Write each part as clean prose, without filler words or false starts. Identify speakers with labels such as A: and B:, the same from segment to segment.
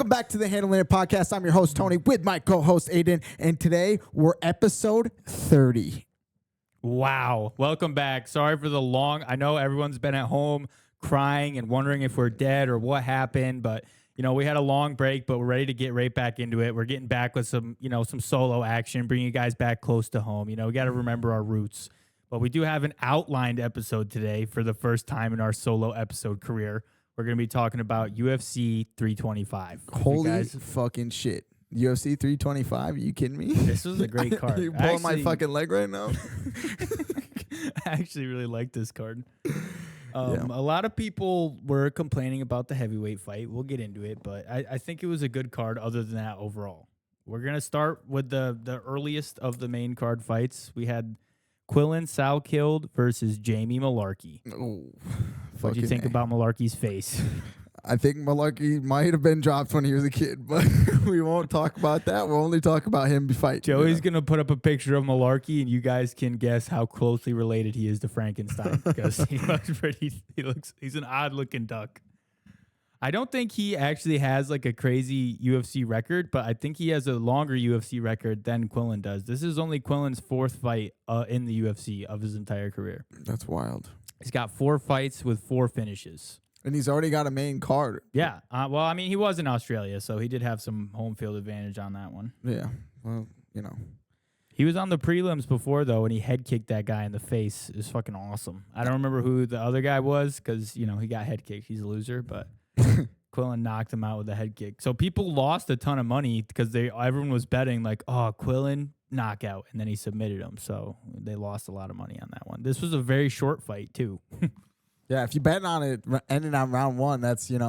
A: Welcome back to the Handlin podcast. I'm your host, Tony, with my co-host, Aiden. And today, we're episode 30.
B: Wow. Welcome back. Sorry for the long. I know everyone's been at home crying and wondering if we're dead or what happened. But, you know, we had a long break, but we're ready to get right back into it. We're getting back with some, some solo action, bringing you guys back close to home. We got to remember our roots. But we do have an outlined episode today for the first time in our solo episode career. We're going to be talking about UFC 325.
A: Holy fucking shit. UFC 325? Are you kidding me?
B: This was a great card.
A: Are you pulling my fucking leg right now?
B: I actually really like this card. A lot of people were complaining about the heavyweight fight. We'll get into it, but I think it was a good card other than that overall. We're going to start with the earliest of the main card fights. We had Quillen Salkeld versus Jamie Malarkey.
A: Oh,
B: what do you think about Malarkey's face?
A: I think Malarkey might have been dropped when he was a kid, but we won't talk about that. We'll only talk about him fighting.
B: Joey's going to put up a picture of Malarkey, and you guys can guess how closely related he is to Frankenstein because he's an odd-looking duck. I don't think he actually has like a crazy UFC record, but I think he has a longer UFC record than Quillen does. This is only Quillen's fourth fight in the UFC of his entire career.
A: That's wild.
B: He's got 4 fights with 4 finishes.
A: And he's already got a main card.
B: Yeah. Well, I mean, he was in Australia, so he did have some home field advantage on that one.
A: Yeah. Well,
B: He was on the prelims before, though, and he head kicked that guy in the face. It was fucking awesome. I don't remember who the other guy was because, he got head kicked. He's a loser, but Quillen knocked him out with a head kick. So people lost a ton of money because everyone was betting like, oh, Quillen knockout, and then he submitted him. So they lost a lot of money on that one. This was a very short fight, too.
A: Yeah, if you bet on it ending on round 1, that's, you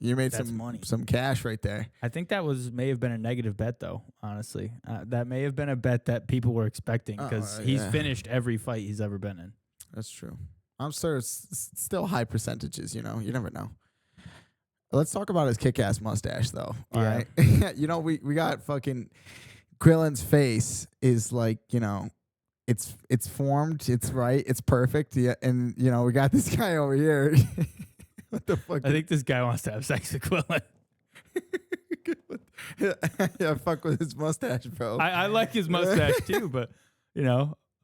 A: made
B: That's money.
A: Some cash right there.
B: I think that may have been a negative bet, though, honestly. That may have been a bet that people were expecting because he's finished every fight he's ever been in.
A: That's true. I'm sure it's still high percentages, You never know. Let's talk about his kick-ass mustache, though. All right. We got fucking Quillen's face is like, it's formed, it's right, it's perfect. Yeah, and we got this guy over here. What the fuck?
B: I think this guy wants to have sex with Quillen.
A: Yeah, fuck with his mustache, bro.
B: I like his mustache too, but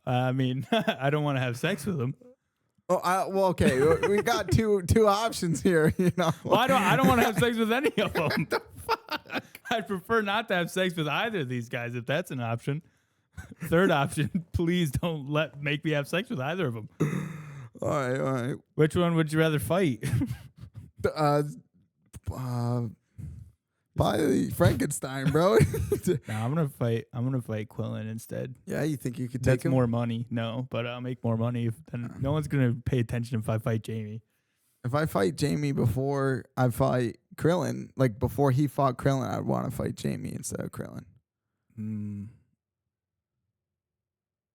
B: I mean, I don't want to have sex with him.
A: Oh, well, okay. We got two options here.
B: Well, I don't want to have sex with any of them. What the fuck? I'd prefer not to have sex with either of these guys if that's an option. Third option, please don't make me have sex with either of them.
A: All right.
B: Which one would you rather fight?
A: Probably Frankenstein, bro.
B: Nah, I'm gonna fight Quillen instead.
A: Yeah, you think you could take him?
B: More money? No, but I'll make more money. Then no one's gonna pay attention if I fight Jamie.
A: If I fight Jamie before I fight Quillen, like before he fought Quillen, I'd want to fight Jamie instead of Quillen.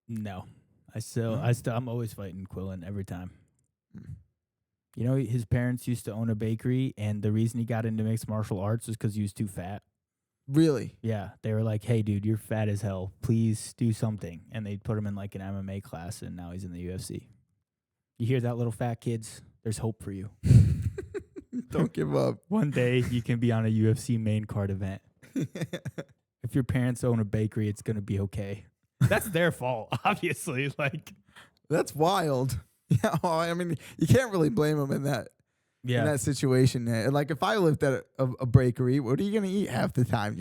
B: No, I'm always fighting Quillen every time. His parents used to own a bakery, and the reason he got into mixed martial arts was because he was too fat.
A: Really?
B: Yeah, they were like, "Hey, dude, you're fat as hell. Please do something." And they put him in like an MMA class, and now he's in the UFC. You hear that, little fat kids? There's hope for you.
A: Don't give up.
B: One day you can be on a UFC main card event. If your parents own a bakery, it's gonna be okay. That's their fault, obviously. Like,
A: that's wild. Yeah, well, I mean, you can't really blame them in that situation. Like, if I lived at a bakery, what are you gonna eat half the time?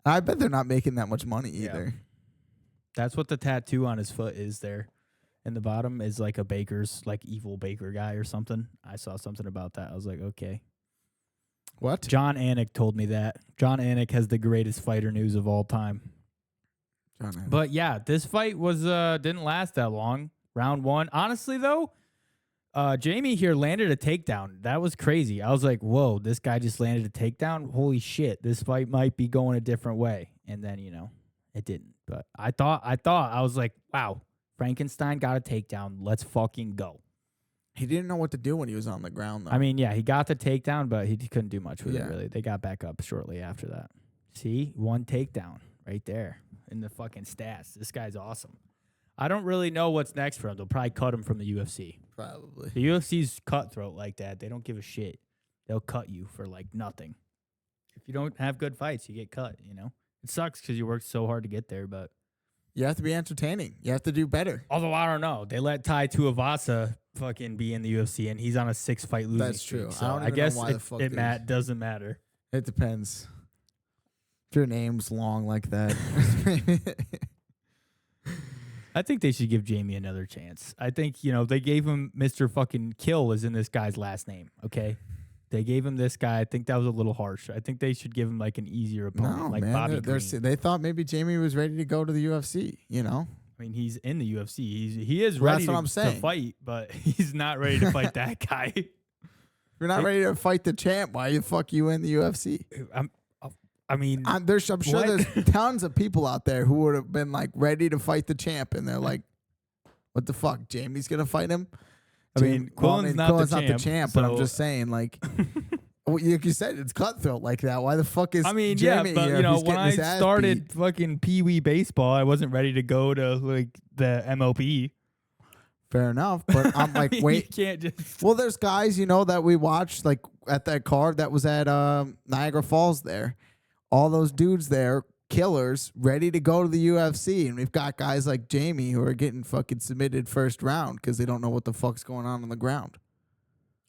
A: I bet they're not making that much money either.
B: Yeah. That's what the tattoo on his foot is there. In the bottom is like a baker's, like, evil baker guy or something. I saw something about that. I was like, okay.
A: What?
B: John Anik told me that. John Anik has the greatest fighter news of all time. But yeah, this fight was didn't last that long. Round 1. Honestly, though, Jamie here landed a takedown. That was crazy. I was like, whoa, this guy just landed a takedown? Holy shit, this fight might be going a different way. And then, it didn't. But I was like, wow, Frankenstein got a takedown. Let's fucking go.
A: He didn't know what to do when he was on the ground, though.
B: I mean, yeah, he got the takedown, but he couldn't do much with it, really. They got back up shortly after that. See? 1 takedown right there in the fucking stats. This guy's awesome. I don't really know what's next for him. They'll probably cut him from the UFC.
A: Probably.
B: The UFC's cutthroat like that. They don't give a shit. They'll cut you for like nothing. If you don't have good fights, you get cut, It sucks because you worked so hard to get there, but
A: you have to be entertaining. You have to do better.
B: Although I don't know. They let Tai Tuivasa fucking be in the UFC, and he's on a 6-fight losing
A: That's
B: streak.
A: true.
B: So
A: I don't
B: I
A: even
B: guess
A: know why the fuck
B: it doesn't matter.
A: It depends. If your name's long like that.
B: I think they should give Jamie another chance. I think, they gave him Mr. fucking Kill is in this guy's last name, okay? They gave him this guy. I think that was a little harsh. I think they should give him like an easier opponent,
A: no,
B: like
A: man,
B: Bobby Green.
A: they thought maybe Jamie was ready to go to the UFC,
B: I mean, he's in the UFC. He is ready to fight, but he's not ready to fight that guy.
A: If you're not ready to fight the champ, why the fuck you in the UFC? I'm sure there's tons of people out there who would have been like ready to fight the champ, and they're like, "What the fuck? Jamie's gonna fight him?"
B: Quillen's not the champ,
A: but I'm just saying, like, like you said, it's cutthroat like that. Why the fuck is Jamie
B: but
A: here
B: when I started fucking Pee Wee baseball, I wasn't ready to go to like the MLB.
A: Fair enough, but I'm like, wait,
B: you can't just.
A: Well, there's guys that we watched like at that card that was at Niagara Falls there. All those dudes there, killers, ready to go to the UFC. And we've got guys like Jamie who are getting fucking submitted first round because they don't know what the fuck's going on the ground.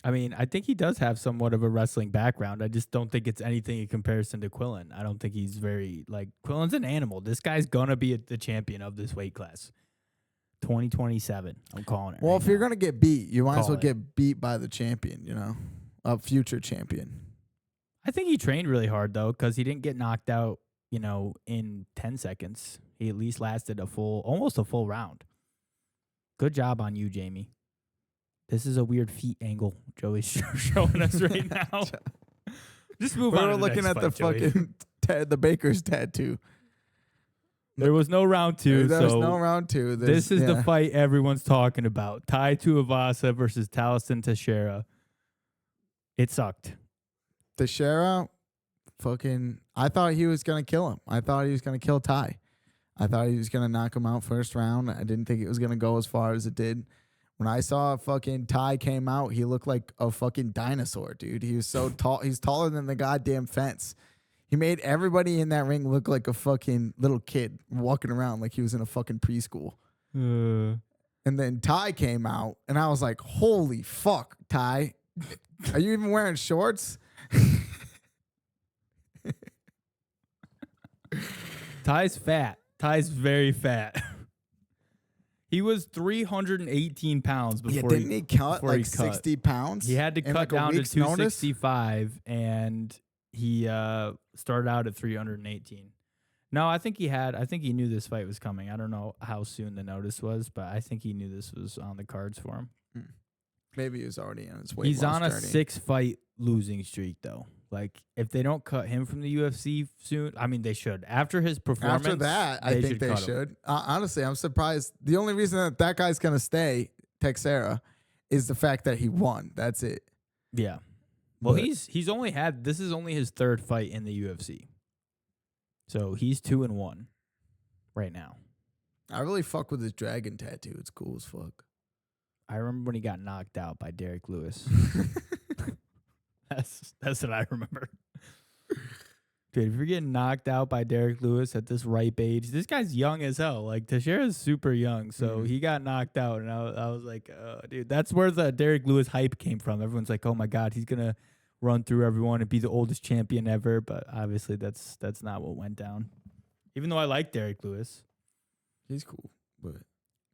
B: I mean, I think he does have somewhat of a wrestling background. I just don't think it's anything in comparison to Quillen. I don't think he's very, Quillen's an animal. This guy's going to be the champion of this weight class. 2027. I'm calling it.
A: Well, if you're going to get beat, you might as well get beat by the champion, a future champion.
B: I think he trained really hard, though, because he didn't get knocked out, in 10 seconds. He at least lasted almost a full round. Good job on you, Jamie. This is a weird feet angle Joey's showing us right now. Just move on.
A: We're looking at the fucking the Baker's tattoo.
B: There was no round 2.
A: There's no round 2.
B: This is the fight everyone's talking about. Tai Tuivasa versus Taliesin Teixeira. It sucked.
A: Teixeira, I thought he was going to kill him. I thought he was going to kill Tai. I thought he was going to knock him out first round. I didn't think it was going to go as far as it did. When I saw fucking Tai came out, he looked like a fucking dinosaur, dude. He was so tall. He's taller than the goddamn fence. He made everybody in that ring look like a fucking little kid walking around like he was in a fucking preschool. And then Tai came out, and I was like, holy fuck, Tai. Are you even wearing shorts?
B: Ty's fat. Ty's very fat. He was 318 pounds before.
A: Didn't he cut like 60 pounds?
B: He had to cut down to 265, and he started out at 318. No, I think he knew this fight was coming. I don't know how soon the notice was, but I think he knew this was on the cards for him.
A: Maybe he was already on his weight
B: He's on a
A: journey.
B: 6-fight losing streak, though. Like, if they don't cut him from the UFC soon, I mean, they should. After his performance,
A: after that, I think they should. Honestly, I'm surprised. The only reason that guy's going to stay, Teixeira, is the fact that he won. That's it.
B: Yeah. Well, he's only had, this is only his 3rd fight in the UFC. So he's 2-1 right now. I
A: really fuck with his dragon tattoo. It's cool as fuck.
B: I remember when he got knocked out by Derek Lewis. That's what I remember. Dude, if you're getting knocked out by Derek Lewis at this ripe age, this guy's young as hell. Like, Teixeira's super young, so he got knocked out, and I was like, dude, that's where the Derek Lewis hype came from. Everyone's like, oh my God, he's gonna run through everyone and be the oldest champion ever. But obviously, that's not what went down. Even though I like Derek Lewis,
A: he's cool. But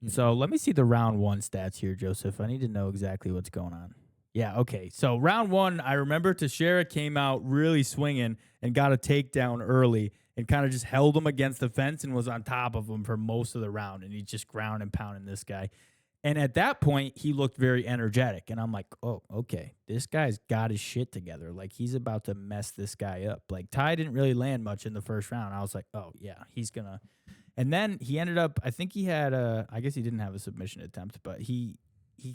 B: so let me see the round 1 stats here, Joseph. I need to know exactly what's going on. Yeah, okay. So round 1, I remember Teixeira came out really swinging and got a takedown early and kind of just held him against the fence and was on top of him for most of the round. And he just ground and pounding this guy. And at that point, he looked very energetic. And I'm like, oh, okay. This guy's got his shit together. Like, he's about to mess this guy up. Like, Tai didn't really land much in the first round. I was like, oh, yeah, he's going to. And then he ended up, I think he had I guess he didn't have a submission attempt, but he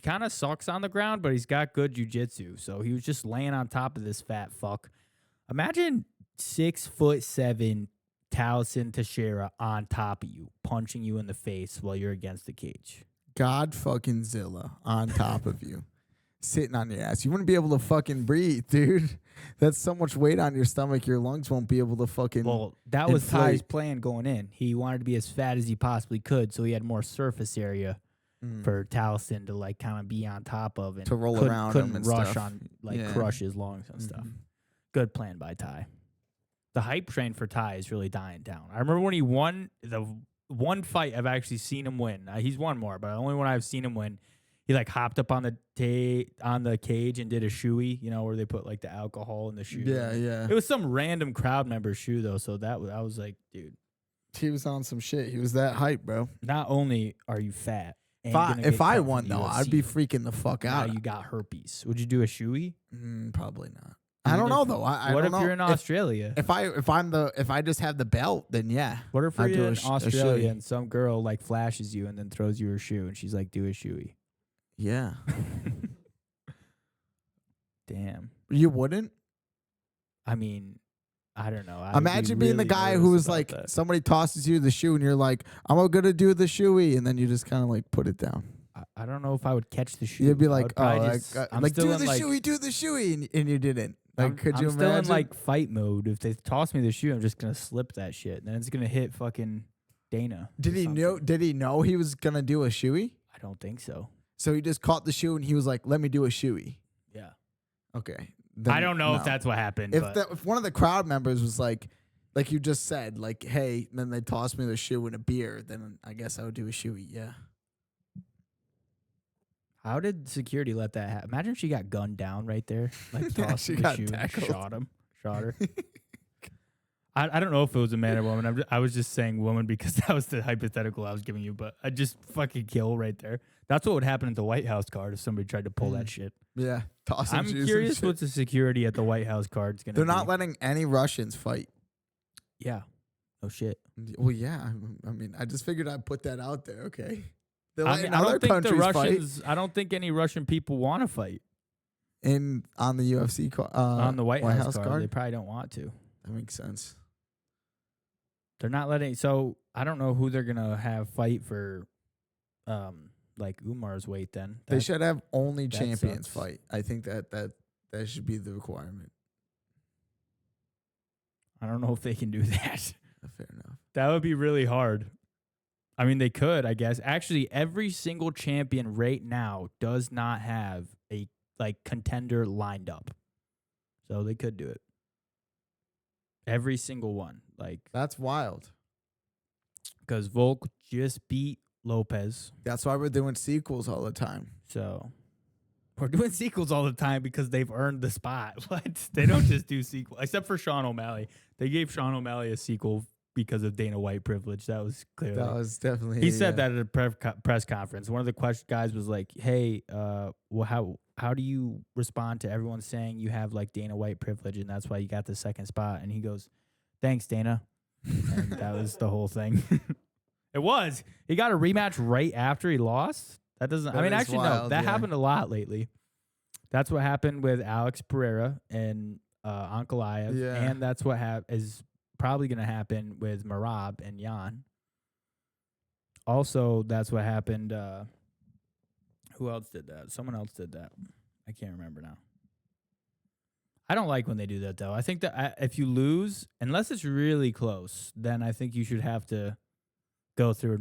B: kind of sucks on the ground, but he's got good jiu-jitsu. So he was just laying on top of this fat fuck. Imagine 6'7" Taliesin Teixeira on top of you, punching you in the face while you're against the cage.
A: God fucking Zilla on top of you. sitting on your ass. You wouldn't be able to fucking breathe, dude. That's so much weight on your stomach. Your lungs won't be able to fucking.
B: Well, that was
A: inflate.
B: Ty's plan going in. He wanted to be as fat as he possibly could, so he had more surface area for Taliesin to like kind of be on top of and
A: to roll around him and
B: rush
A: stuff.
B: on like crush his lungs and stuff. Good plan by Ty. The hype train for Ty is really dying down. I remember when he won the one fight I've actually seen him win. He's won more, but the only one I've seen him win, he like hopped up on the cage and did a shoey, you know, where they put like the alcohol in the shoe.
A: Yeah, yeah.
B: It was some random crowd member's shoe though, so I was like, dude,
A: he was on some shit. He was that hype, bro.
B: not only are you fat,
A: If I won though, I'd be freaking the fuck
B: now
A: out.
B: you got herpes. Would you do a shoey?
A: Probably not. I don't know though. I
B: what
A: don't
B: if
A: know.
B: you're in Australia?
A: If I just have the belt, then yeah.
B: What if
A: I'd
B: you're
A: do
B: in
A: a
B: Australia
A: shoey.
B: and some girl like flashes you and then throws you her shoe and she's like, do a shoey?
A: Yeah.
B: Damn.
A: You wouldn't?
B: I mean, I don't know.
A: Imagine being the guy who was like, somebody tosses you the shoe and you're like, I'm gonna do the shoey, and then you just kind of like put it down.
B: I don't know if I would catch the shoe.
A: You'd be like,
B: I'm
A: do the
B: like,
A: shoey, do the shoey, and you didn't. Like, could you
B: I'm
A: imagine?
B: still in like fight mode. If they toss me the shoe, I'm just gonna slip that shit. Then it's gonna hit fucking Dana.
A: Did he know he was gonna do a shoey?
B: I don't think so.
A: So he just caught the shoe and he was like, "Let me do a shoey."
B: Yeah.
A: Okay.
B: I don't know if that's what happened.
A: If one of the crowd members was like you just said, like, "Hey," and then they tossed me the shoe and a beer, then I guess I would do a shoey. Yeah.
B: How did security let that happen? Imagine she got gunned down right there. Like tossed
A: she
B: the
A: got
B: shoe,
A: tackled.
B: shot her. I don't know if it was a man or woman. I was just saying woman because that was the hypothetical I was giving you, but I just fucking kill right there. That's what would happen at the White House card if somebody tried to pull that shit.
A: Yeah.
B: I'm curious what the security at the White House card's going to be.
A: They're not letting any Russians fight.
B: Yeah. Oh, shit.
A: Well, yeah. I mean, I just figured I'd put that out there. Okay.
B: I don't think the Russians. I don't think any Russian people want to fight
A: on the UFC card.
B: On the White House card. They probably don't want to.
A: That makes sense.
B: They're not letting. So I don't know who they're gonna have fight for, like Umar's weight. Then
A: they should have only champions fight. I think that should be the requirement.
B: I don't know if they can do that.
A: Fair enough.
B: That would be really hard. I mean, they could, I guess. Actually, every single champion right now does not have a contender lined up, so they could do it. Every single one,
A: that's wild.
B: Because Volk just beat Lopez.
A: That's why we're doing sequels all the time.
B: So we're doing sequels all the time because they've earned the spot. What? They don't just do sequels, except for Sean O'Malley. They gave Sean O'Malley a sequel because of Dana White privilege. That was clearly.
A: That was definitely.
B: He said that at a press conference. One of the guys was like, "Hey, well, how do you respond to everyone saying you have like Dana White privilege and that's why you got the second spot?" And he goes, "Thanks, Dana." And that was the whole thing. It was. He got a rematch right after he lost. That doesn't. I mean, actually, wild, no. That happened a lot lately. That's what happened with Alex Pereira and Ankalaev, and that's what is probably going to happen with Merab and Jan. Also, that's what happened. Who else did that? Someone else did that. I can't remember now. I don't like when they do that, though. I think that if you lose, unless it's really close, then I think you should have to go through.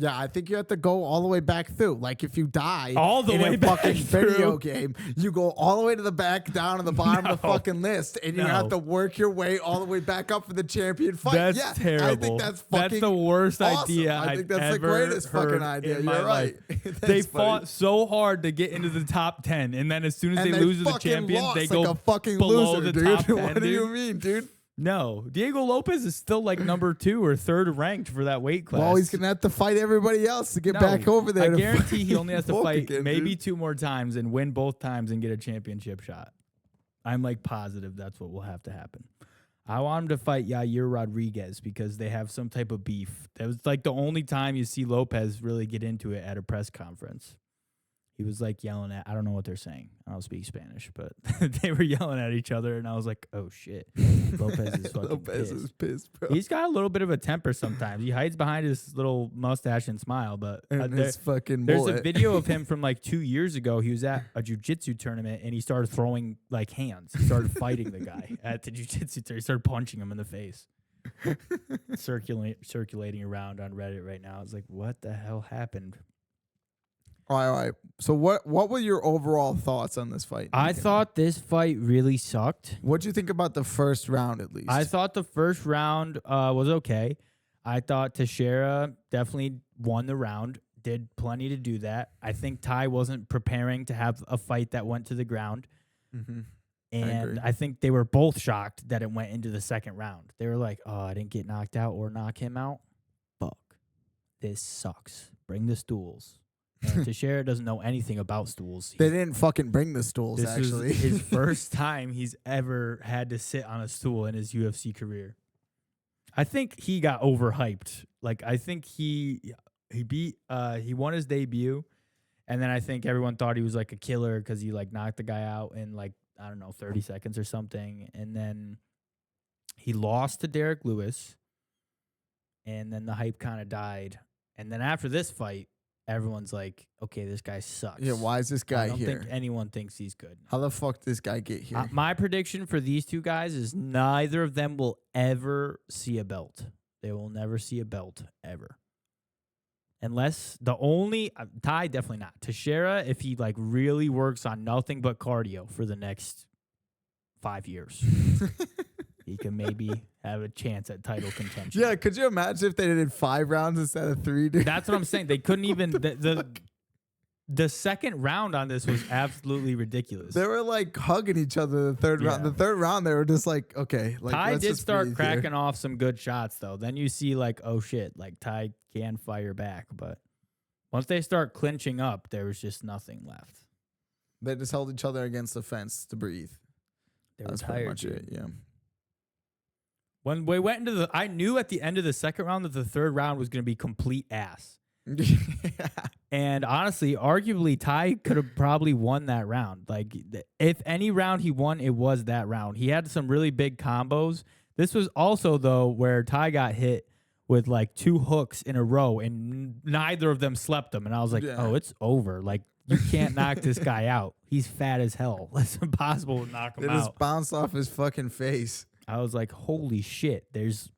A: I think you have to go all the way back through. Like if you die
B: all the way
A: in a
B: back
A: fucking
B: through.
A: Video game, you go all the way to the back, down to the bottom of the fucking list, and you have to work your way all the way back up for the champion fight.
B: That's terrible.
A: I think that's the
B: worst
A: awesome.
B: idea.
A: I think that's the greatest fucking idea. You're right.
B: They fought so hard to get into the top 10, and then as soon as they lose to the champion, they go
A: a fucking
B: below
A: loser,
B: the
A: dude.
B: top 10.
A: What do you mean, dude?
B: No, Diego Lopez is still like number 2 or 3rd ranked for that weight class.
A: Well, he's gonna have to fight everybody else to get back over there.
B: I guarantee he only has to fight
A: again,
B: maybe
A: dude.
B: 2 more times and win both times and get a championship shot. I'm like positive that's what will have to happen. I want him to fight Yair Rodriguez because they have some type of beef. That was like the only time you see Lopez really get into it at a press conference. He was like yelling at, I don't know what they're saying. I don't speak Spanish, but they were yelling at each other, and I was like, oh shit. Lopez is fucking
A: Lopez
B: pissed.
A: is pissed, bro.
B: He's got a little bit of a temper sometimes. He hides behind his little mustache and smile, but
A: his fucking
B: there's
A: mullet.
B: a video of him from like 2 years ago. He was at a jiu-jitsu tournament, and he started throwing like hands. He started fighting the guy at the jiu-jitsu tournament. He started punching him in the face. Circulating around on Reddit right now. It's like, what the hell happened?
A: All right. So what were your overall thoughts on this fight?
B: I thought this fight really sucked.
A: What do you think about the first round, at least?
B: I thought the first round was okay. I thought Teixeira definitely won the round, did plenty to do that. I think Tai wasn't preparing to have a fight that went to the ground.
A: Mm-hmm.
B: And I think they were both shocked that it went into the second round. They were like, oh, I didn't get knocked out or knock him out. Fuck. This sucks. Bring the stools. And Teixeira doesn't know anything about stools.
A: They didn't fucking bring the stools, actually.
B: This is his first time he's ever had to sit on a stool in his UFC career. I think he got overhyped. Like, I think he won his debut, and then I think everyone thought he was like a killer because he like knocked the guy out in like, I don't know, 30 seconds or something. And then he lost to Derek Lewis, and then the hype kind of died. And then after this fight, everyone's like, okay, this guy sucks.
A: Yeah, why is this guy here?
B: I don't think anyone thinks he's good.
A: How the fuck did this guy get here?
B: My prediction for these two guys is neither of them will ever see a belt. They will never see a belt, ever. Unless the only Tai, definitely not. Teixeira, if he like really works on nothing but cardio for the next 5 years, he can maybe have a chance at title contention.
A: Yeah, could you imagine if they did 5 rounds instead of 3? Dude?
B: That's what I'm saying. They couldn't even the second round on this was absolutely ridiculous.
A: They were like hugging each other the third round. The third round, they were just like, okay. Like,
B: Tai
A: let's
B: did
A: just
B: start
A: breathe
B: cracking
A: here.
B: off some good shots, though. Then you see, like, oh, shit, like, Tai can fire back. But once they start clinching up, there was just nothing left.
A: They just held each other against the fence to breathe.
B: They were
A: That's
B: tired,
A: pretty much
B: dude.
A: it, yeah.
B: When we went into I knew at the end of the second round that the third round was going to be complete ass. And honestly, arguably, Tai could have probably won that round. Like, if any round he won, it was that round. He had some really big combos. This was also, though, where Tai got hit with, like, 2 hooks in a row, and neither of them slept him. And I was like, oh, it's over. Like, you can't knock this guy out. He's fat as hell. It's impossible to knock him out.
A: It just bounced off his fucking face.
B: I was like, holy shit. There's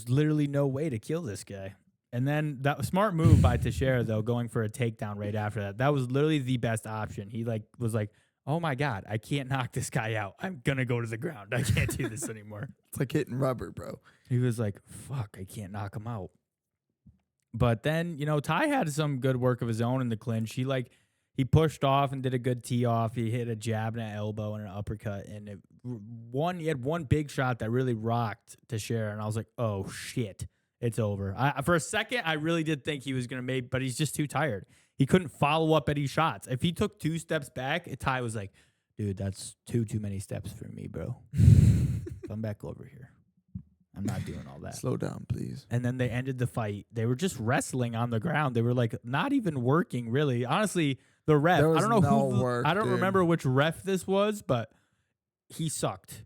B: literally no way to kill this guy. And then that smart move by Teixeira, though, going for a takedown right after that. That was literally the best option. He was like, oh my God, I can't knock this guy out. I'm going to go to the ground. I can't do this anymore.
A: It's like hitting rubber, bro.
B: He was like, fuck, I can't knock him out. But then, Tai had some good work of his own in the clinch. He pushed off and did a good tee off. He hit a jab and an elbow and an uppercut. And he had one big shot that really rocked Teixeira. And I was like, oh shit. It's over. For a second, I really did think he was going to make, but he's just too tired. He couldn't follow up any shots. If he took 2 steps back, Tai was like, dude, that's too many steps for me, bro. Come back over here. I'm not doing all that.
A: Slow down, please.
B: And then they ended the fight. They were just wrestling on the ground. They were like not even working, really. Honestly, the ref, I don't know I don't remember which ref this was, but he sucked.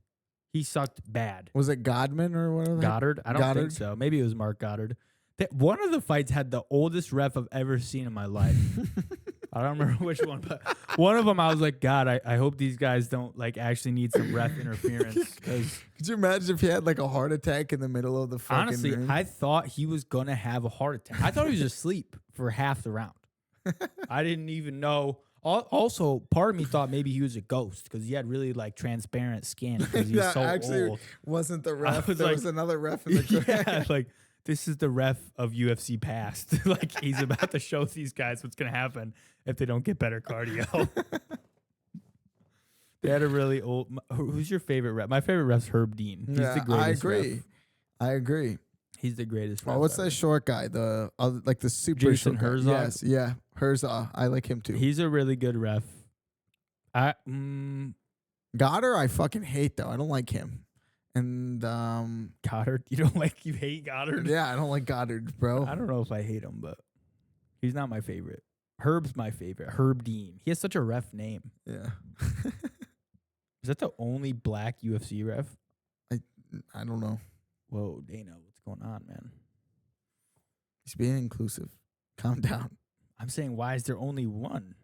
B: He sucked bad.
A: Was it Godman or whatever?
B: Goddard? I don't think so. Maybe it was Mark Goddard. One of the fights had the oldest ref I've ever seen in my life. I don't remember which one, but one of them I was like, God, I hope these guys don't like actually need some ref interference.
A: Could you imagine if he had like a heart attack in the middle of the fucking
B: honestly,
A: ring?
B: I thought he was going to have a heart attack. I thought he was asleep for half the round. I didn't even know. Also, part of me thought maybe he was a ghost because he had really like transparent skin because he's so
A: actually
B: old.
A: Wasn't the ref.
B: Was
A: was another ref in the crowd.
B: Yeah, like this is the ref of UFC past. Like he's about to show these guys what's going to happen if they don't get better cardio. They had a really old. Who's your favorite ref? My favorite ref's Herb Dean. He's the greatest.
A: I agree.
B: He's the greatest.
A: Oh, what's that short guy? The like the super
B: Jason
A: short guy.
B: Herzog?
A: Yes, yeah, Herzog. I like him too.
B: He's a really good ref.
A: Goddard, I fucking hate though. I don't like him. And
B: Goddard, you hate Goddard?
A: Yeah, I don't like Goddard, bro.
B: I don't know if I hate him, but he's not my favorite. Herb's my favorite. Herb Dean. He has such a ref name.
A: Yeah.
B: Is that the only black UFC ref?
A: I don't know.
B: Whoa, Dana, what's going on, man?
A: He's being inclusive. Calm down.
B: I'm saying, why is there only one?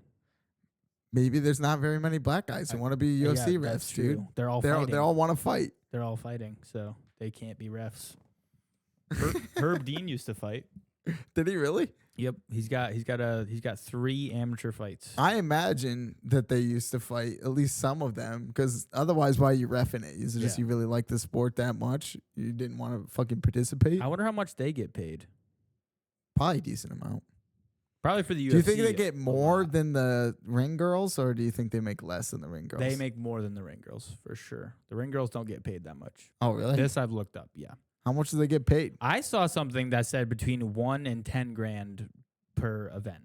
A: Maybe there's not very many black guys who want to be UFC refs, dude.
B: They're all fighting.
A: They all want to fight.
B: They're all fighting, so they can't be refs. Herb Dean used to fight.
A: Did he really?
B: Yep, he's got 3 amateur fights.
A: I imagine that they used to fight, at least some of them, because otherwise, why are you reffing it? Is it just you really like the sport that much? You didn't want to fucking participate?
B: I wonder how much they get paid.
A: Probably a decent amount.
B: Probably for the UFC.
A: Do you think they get more than the ring girls, or do you think they make less than the ring girls?
B: They make more than the ring girls, for sure. The ring girls don't get paid that much.
A: Oh, really?
B: This I've looked up, yeah.
A: How much do they get paid?
B: I saw something that said between 1 and 10 grand per event,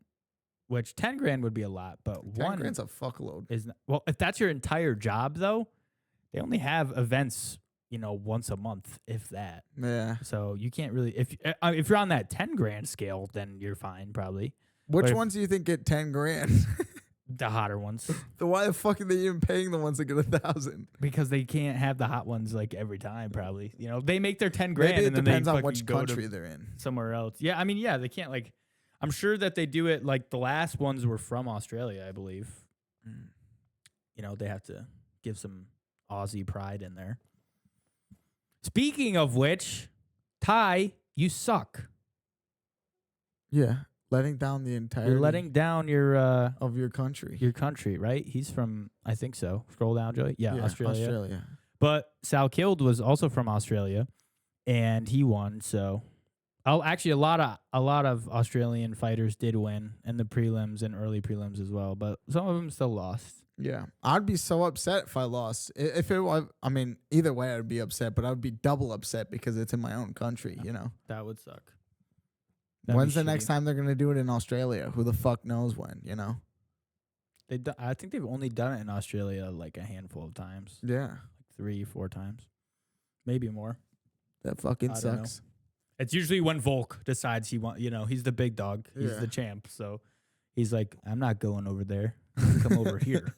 B: which 10 grand would be a lot, but
A: 10 grand's a fuckload.
B: Is not, well, if that's your entire job, though, they only have events, once a month, if that.
A: Yeah.
B: So you can't really, if you're on that 10 grand scale, then you're fine, probably.
A: Which ones do you think get 10 grand?
B: The hotter ones.
A: So why the fuck are they even paying the ones that get 1,000?
B: Because they can't have the hot ones like every time. Probably, they make their 10 grand.
A: Maybe it
B: and then
A: depends
B: they
A: on which
B: go
A: country they're in.
B: Somewhere else. Yeah, I mean, yeah, they can't like. I'm sure that they do it like the last ones were from Australia, I believe. They have to give some Aussie pride in there. Speaking of which, Ty, you suck.
A: Yeah. Letting down the entire.
B: You're letting down your
A: of your country.
B: Your country, right? He's from, I think so. Scroll down, Joey. Yeah, Australia.
A: Australia.
B: But Sal Killed was also from Australia, and he won. So, actually, a lot of Australian fighters did win in the prelims and early prelims as well. But some of them still lost.
A: Yeah, I'd be so upset if I lost. If it was, I mean, either way, I'd be upset. But I'd be double upset because it's in my own country.
B: That would suck.
A: When's the next time they're going to do it in Australia? Who the fuck knows when,
B: I think they've only done it in Australia like a handful of times.
A: Yeah.
B: Like 3-4 times. Maybe more.
A: That fucking sucks.
B: It's usually when Volk decides he wants, he's the big dog. He's the champ. So he's like, I'm not going over there. Come over here.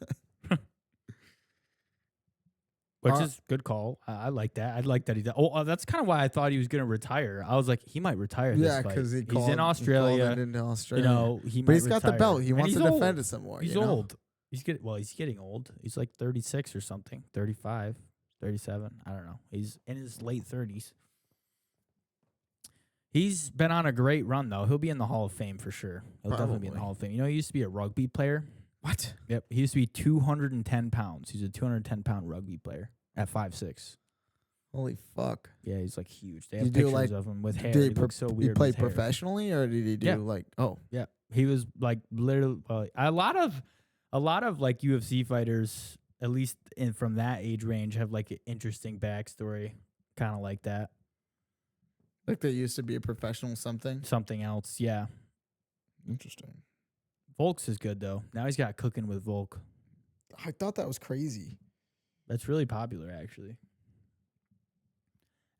B: Which is good call. I like that. I like that he does. Oh, that's kind of why I thought he was going to retire. I was like, he might retire this fight.
A: Because
B: he's in Australia.
A: Into Australia.
B: He's
A: got the belt. He wants to defend it some more.
B: He's old. He's getting old. He's like 36 or something. 35, 37. I don't know. He's in his late 30s. He's been on a great run, though. He'll be in the Hall of Fame for sure. He'll definitely be in the Hall of Fame. He used to be a rugby player.
A: What?
B: Yep. He used to be 210 pounds. He's a 210-pound rugby player at 5'6".
A: Holy fuck.
B: Yeah, he's like huge. They have pictures of him with hair. He looks so weird.
A: He played professionally, or did he do
B: Yeah. He was like literally a lot of like UFC fighters, at least from that age range, have like an interesting backstory, kind of like that.
A: Like they used to be a professional
B: something else. Yeah.
A: Interesting.
B: Volk's is good though. Now he's got Cooking with Volk.
A: I thought that was crazy.
B: That's really popular, actually.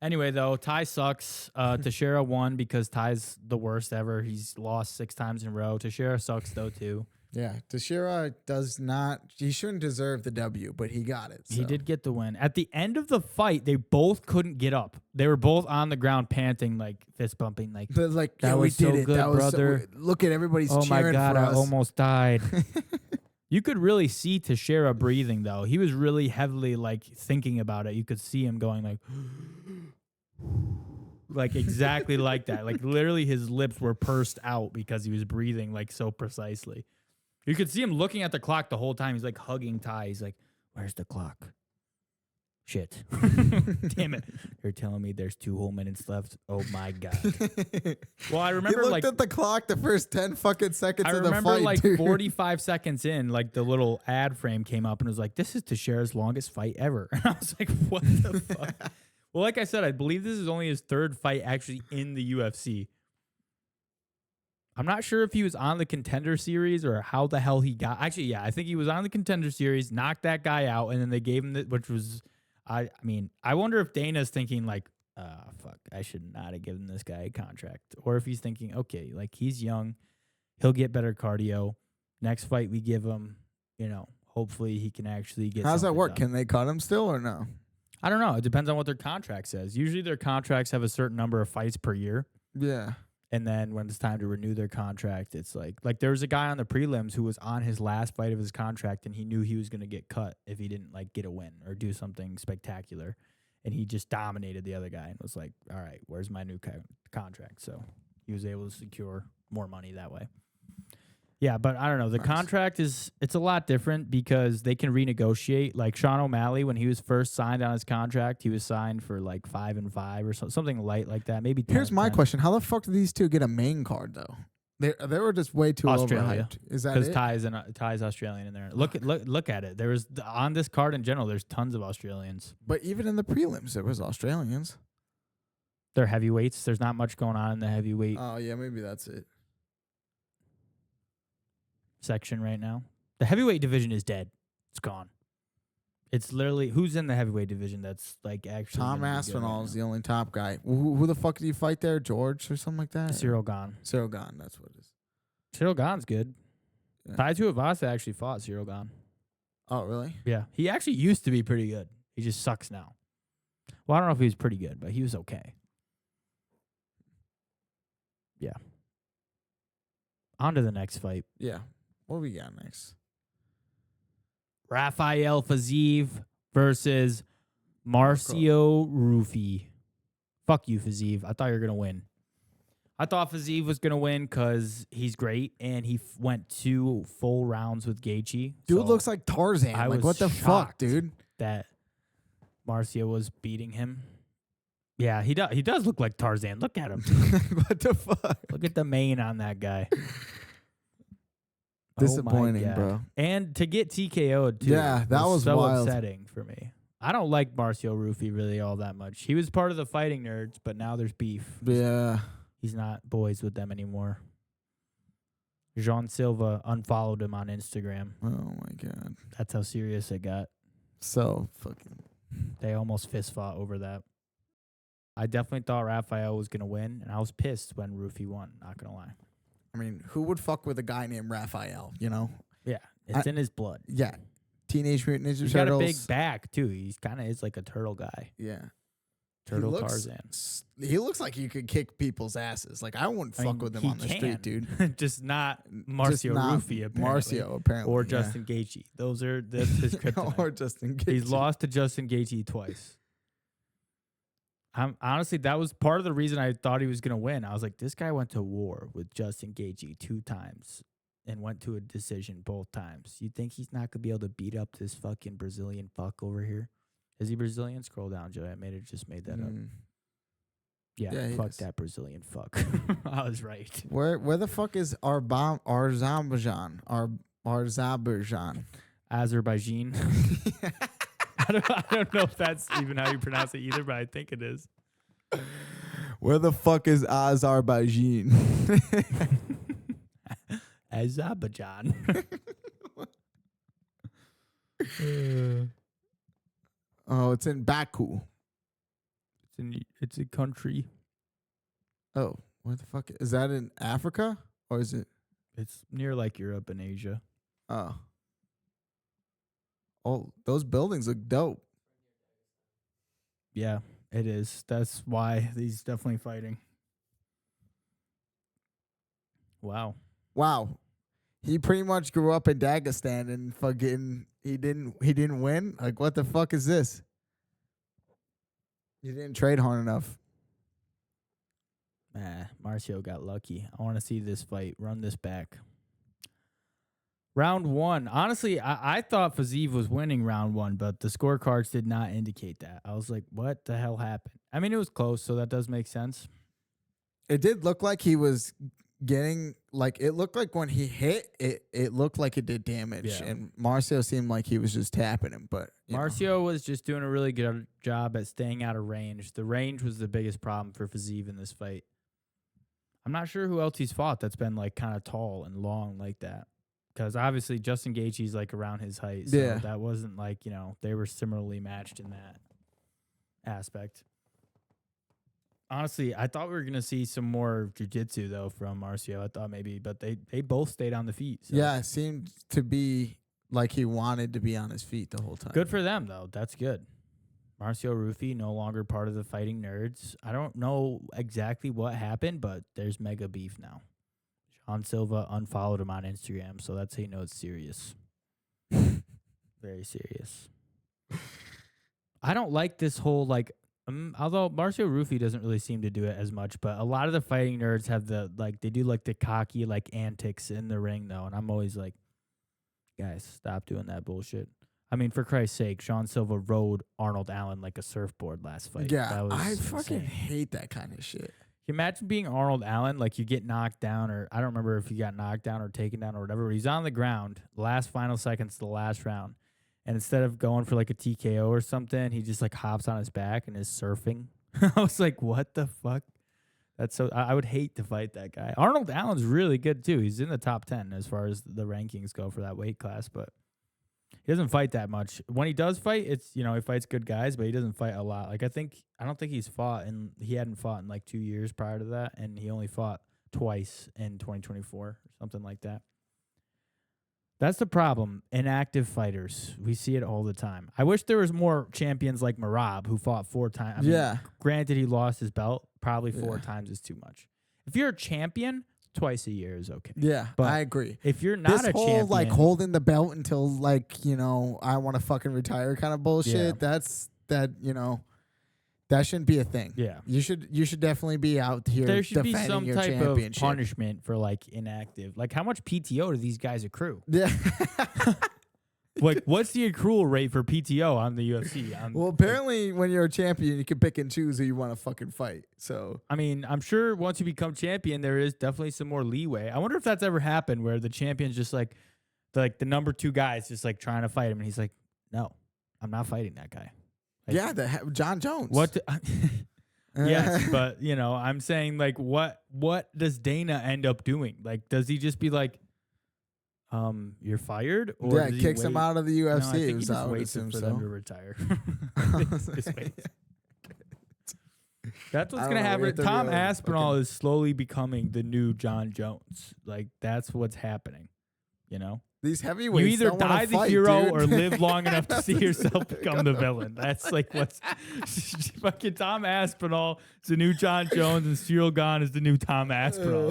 B: Anyway, though, Ty sucks. Teixeira won because Ty's the worst ever. He's lost 6 times in a row. Teixeira sucks, though, too.
A: Yeah, Teixeira does not. He shouldn't deserve the W, but he got it. So.
B: He did get the win. At the end of the fight, they both couldn't get up. They were both on the ground, panting, like fist bumping, like
A: that was so good, that brother. Look at everybody's cheering for us.
B: Oh my god, I almost died. You could really see Teixeira breathing, though. He was really heavily like thinking about it. You could see him going like exactly like that. Like literally, his lips were pursed out because he was breathing like so precisely. You could see him looking at the clock the whole time. He's like hugging Ty. He's like, "Where's the clock? Shit. Damn it. You're telling me there's 2 whole minutes left. Oh my God." Well, I remember
A: he looked at the clock the first 10 fucking seconds of the fight.
B: I remember like
A: dude.
B: 45 seconds in, like the little ad frame came up and it was like, "This is Teixeira's longest fight ever." And I was like, what the fuck? Well, like I said, I believe this is only his 3rd fight actually in the UFC. I'm not sure if he was on the Contender Series or how the hell he got. Actually, yeah, I think he was on the Contender Series, knocked that guy out, and then they gave him which was, I mean, I wonder if Dana's thinking like, fuck, I should not have given this guy a contract. Or if he's thinking, okay, like he's young, He'll get better cardio. Next fight we give him, hopefully he can actually get.
A: How's that work?
B: Done.
A: Can they cut him still or no?
B: I don't know. It depends on what their contract says. Usually their contracts have a certain number of fights per year.
A: Yeah.
B: And then when it's time to renew their contract, it's like there was a guy on the prelims who was on his last fight of his contract, and he knew he was going to get cut if he didn't get a win or do something spectacular. And he just dominated the other guy and was like, all right, where's my new contract? So he was able to secure more money that way. Yeah, but I don't know. The contract it's a lot different because they can renegotiate. Like Sean O'Malley, when he was first signed on his contract, he was signed for 5 and 5 or something light like that. Maybe 10.
A: Here's my question: how the fuck do these two get a main card though? They were just way too
B: Australia.
A: overhyped. Is that
B: because
A: it?
B: Ty's Australian in there? Look at it. There was on this card in general. There's tons of Australians.
A: But even in the prelims, there was Australians.
B: They're heavyweights. There's not much going on in the heavyweight
A: Oh yeah, maybe that's it.
B: section right now. The heavyweight division is dead. It's gone. It's literally who's in the heavyweight division that's actually.
A: Tom Aspinall is the only top guy. Who the fuck did you fight there? George or something like that?
B: Cyril Gane.
A: Cyril Gane, that's what it is.
B: Cyril Gane's good.
A: Yeah.
B: Tai Tuivasa actually fought Cyril Gane.
A: Oh really?
B: Yeah, he actually used to be pretty good. He just sucks now. Well, I don't know if he was pretty good, but he was okay. Yeah. On to the next fight.
A: Yeah. What do we got next?
B: Rafael Fiziev versus Marcio Rufy. Fuck you, Fiziev. I thought you were going to win. I thought Fiziev was going to win because he's great, and he went 2 full rounds with Gaethje.
A: Dude
B: so
A: looks like Tarzan.
B: I was
A: what the fuck, dude?
B: That Marcio was beating him. Yeah, he does look like Tarzan. Look at him.
A: What the fuck?
B: Look at the mane on that guy.
A: Disappointing, bro.
B: And to get TKO'd, too.
A: Yeah, that was
B: so
A: wild.
B: upsetting for me. I don't like Marcio Rufy really all that much. He was part of the Fighting Nerds, but now there's beef.
A: Yeah.
B: He's not boys with them anymore. Jean Silva unfollowed him on Instagram.
A: Oh, my God.
B: That's how serious it got.
A: So fucking.
B: They almost fist fought over that. I definitely thought Rafael was going to win, and I was pissed when Rufy won, not going to lie.
A: I mean, who would fuck with a guy named Rafael,
B: Yeah, it's in his blood.
A: Yeah. Teenage Mutant Ninja
B: He's
A: Turtles.
B: got a big back, too. He's kind of is like a turtle guy.
A: Yeah.
B: Turtle Tarzan.
A: He looks like he could kick people's asses. I wouldn't fuck with him on the street, dude.
B: Just not Marcio Rufy, apparently.
A: Marcio, apparently.
B: Or Justin Gaethje. That's his kryptonite.
A: Or Justin Gaethje.
B: He's lost to Justin Gaethje twice. Honestly, that was part of the reason I thought he was going to win. I was like, this guy went to war with Justin Gaethje 2 times and went to a decision both times. You think he's not going to be able to beat up this fucking Brazilian fuck over here? Is he Brazilian? Scroll down, Joey. I just made that up. Yeah, fuck that Brazilian fuck. I was right.
A: Where the fuck is Azerbaijan?
B: Azerbaijan. I don't know if that's even how you pronounce it either, but I think it is.
A: Where the fuck is Azerbaijan?
B: Azerbaijan.
A: Oh, it's in Baku.
B: It's a country.
A: Oh, where the fuck is that in Africa or is it?
B: It's near Europe and Asia.
A: Oh. Oh, those buildings look dope.
B: Yeah, it is. That's why he's definitely fighting. Wow. He pretty much grew up in Dagestan and fucking he didn't win. What the fuck is this? You didn't trade hard enough. Marcio got lucky. I want to see this fight. Run this back. Round 1. Honestly, I thought Fiziev was winning round 1, but the scorecards did not indicate that. I was like, what the hell happened? I mean, it was close, so that does make sense.
A: It did look like he was getting, it looked like when he hit, it looked like it did damage. Yeah. And Marcio seemed like he was just tapping him. But
B: Marcio was just doing a really good job at staying out of range. The range was the biggest problem for Fiziev in this fight. I'm not sure who else he's fought that's been kind of tall and long like that. Because obviously Justin Gaethje's around his height. So that wasn't they were similarly matched in that aspect. honestly, I thought we were gonna see some more jiu-jitsu though from Marcio. I thought maybe, but they both stayed on the feet. So.
A: Yeah, it seemed to be like he wanted to be on his feet the whole time.
B: Good for them though. That's good. Marcio Rufy no longer part of the Fighting Nerds. I don't know exactly what happened, but there's mega beef now. Sean Silva unfollowed him on Instagram, so that's how you know it's serious. Very serious. I don't like this whole like. Although Marcio Rufy doesn't really seem to do it as much, but a lot of the Fighting Nerds have the like they do like the cocky like antics in the ring though, and I'm always like, guys, stop doing that bullshit. I mean, for Christ's sake, Sean Silva rode Arnold Allen like a surfboard last fight.
A: Yeah, I fucking hate that kind of shit.
B: Can you imagine being Arnold Allen, like you get knocked down, or I don't remember if you got knocked down or taken down or whatever, but he's on the ground, last final seconds of the last round, and instead of going for like a TKO or something, he just like hops on his back and is surfing. I was like, what the fuck? That's so. I would hate to fight that guy. Arnold Allen's really good too. He's in the top 10 as far as the rankings go for that weight class, but he doesn't fight that much. When he does fight, it's he fights good guys, but he doesn't fight a lot. Like I don't think he's fought, and he hadn't fought in like 2 years prior to that, and he only fought twice in 2024 or something like that. That's the problem. Inactive fighters, we see it all the time. I wish there was more champions like Merab who fought 4 times. I mean, granted, he lost his belt. Probably 4 times is too much. If you're a champion, twice a year is okay.
A: Yeah, but I agree.
B: If you're not
A: this
B: a
A: whole,
B: champion,
A: like holding the belt until like I want to fucking retire kind of bullshit.
B: Yeah.
A: That shouldn't be a thing.
B: Yeah,
A: you should definitely be out here.
B: There should be
A: defending
B: some
A: your
B: type of
A: championship.
B: punishment for like inactive. Like how much PTO do these guys accrue?
A: Yeah.
B: Like what's the accrual rate for PTO on the UFC?
A: Well, apparently when you're a champion, you can pick and choose who you want to fucking fight. So
B: I mean, I'm sure once you become champion, there is definitely some more leeway. I wonder if that's ever happened where the champion's just like the number 2 guy's just like trying to fight him, and he's like, "No, I'm not fighting that guy." Like,
A: yeah, John Jones.
B: What? Yes, but I'm saying like, what does Dana end up doing? Like, does he just be like, you're fired, or
A: yeah, kicks him out of the UFC?
B: No, I think he just waits for them to retire. That's what's gonna happen. Tom Aspinall is slowly becoming the new John Jones. Like that's what's happening.
A: These heavyweights,
B: you either die the hero or live long enough to see yourself become the villain. That's like what's fucking Tom Aspinall is the new John Jones, and Cyril Gane is the new Tom Aspinall.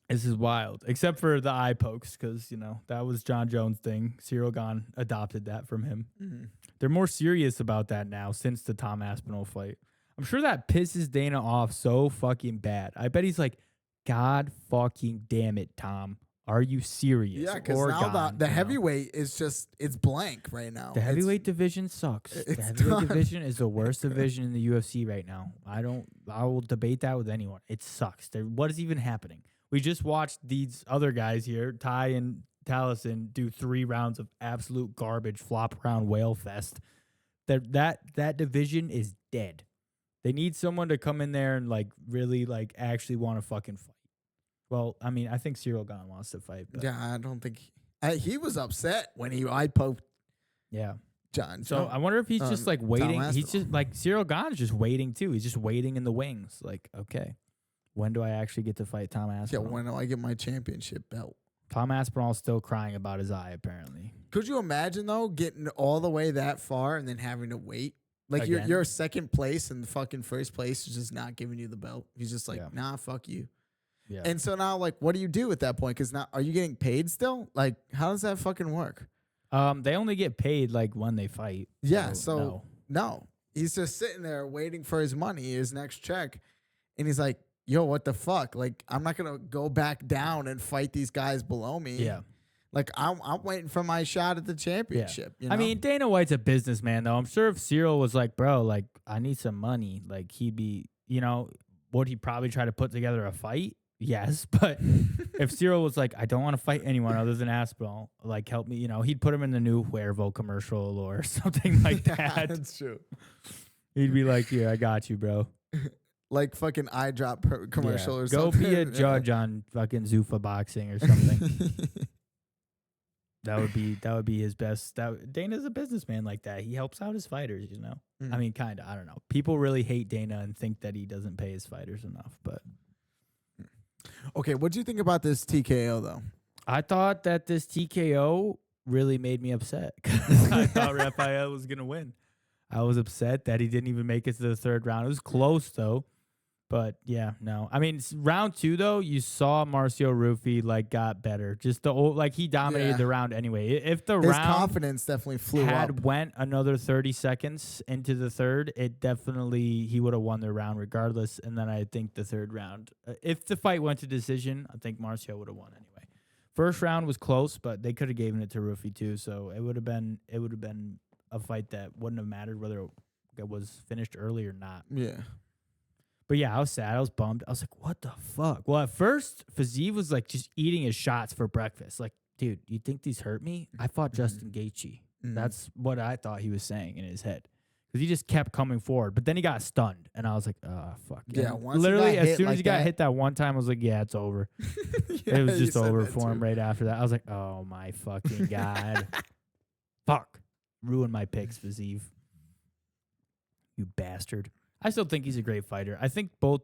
B: This is wild, except for the eye pokes, because that was John Jones' thing. Cyril Gane adopted that from him. Mm-hmm. They're more serious about that now since the Tom Aspinall fight. I'm sure that pisses Dana off so fucking bad. I bet he's like, God fucking damn it, Tom. Are you serious?
A: Yeah, because now the heavyweight is just, it's blank right now.
B: The heavyweight division sucks. The heavyweight division is the worst division in the UFC right now. I will debate that with anyone. It sucks. What is even happening? We just watched these other guys here, Ty and Taliesin, do 3 rounds of absolute garbage, flop around whale fest. That division is dead. They need someone to come in there and like really like actually want to fucking fight. Well, I mean, I think Cyril Gane wants to fight. But
A: yeah, I don't think he was upset when he eye poked.
B: Yeah,
A: John.
B: So I wonder if he's just like waiting. He's just like Cyril Gane is just waiting too. He's just waiting in the wings. Like, okay, when do I actually get to fight Tom Aspinall?
A: Yeah, when do I get my championship belt?
B: Tom Aspinall is still crying about his eye, apparently.
A: Could you imagine though getting all the way that far and then having to wait? Like you're second place and the fucking first place is just not giving you the belt. He's just like, nah, fuck you. Yeah. And so now, like, what do you do at that point? Because now, are you getting paid still? Like, how does that fucking work?
B: They only get paid like when they fight.
A: Yeah. So no, he's just sitting there waiting for his money, his next check, and he's like, "Yo, what the fuck? Like, I'm not gonna go back down and fight these guys below me."
B: Yeah.
A: Like, I'm waiting for my shot at the championship.
B: Yeah. I mean, Dana White's a businessman, though. I'm sure if Cyril was like, "Bro, like, I need some money," like he'd be, would he probably try to put together a fight? Yes, but if Cyril was like, I don't want to fight anyone other than Aspinall, like help me, he'd put him in the new Huervo commercial or something like that.
A: That's true.
B: He'd be like, yeah, I got you, bro.
A: Like fucking eye drop commercial or
B: Go
A: something.
B: Go be a judge on fucking Zuffa boxing or something. That would be his best. Dana's a businessman like that. He helps out his fighters, you know. I mean, kind of. I don't know. People really hate Dana and think that he doesn't pay his fighters enough. But
A: okay, what do you think about this TKO though?
B: I thought that this TKO really made me upset because I thought Rafael was gonna win. I was upset that he didn't even make it to the third round. It was close though. But yeah, no. I mean, round 2 though, you saw Marcio Rufy got better. Just he dominated the round anyway. If the
A: his
B: round
A: confidence definitely flew up.
B: went another 30 seconds into the third, he would have won the round regardless. And then I think the third round, if the fight went to decision, I think Marcio would have won anyway. First round was close, but they could have given it to Rufy too. So it would have been a fight that wouldn't have mattered whether it was finished early or not.
A: Yeah.
B: But yeah, I was sad. I was bummed. I was like, what the fuck? Well, at first, Fiziev was just eating his shots for breakfast. Like, dude, you think these hurt me? I fought Justin Gaethje. That's what I thought he was saying in his head. Because he just kept coming forward. But then he got stunned. And I was like, oh, fuck.
A: Yeah,
B: literally, as soon as he got hit that one time, I was like, yeah, it's over. It was just over for him right after that. I was like, oh, my fucking God. Fuck. Ruined my picks, Fiziev. You bastard. I still think he's a great fighter. I think both.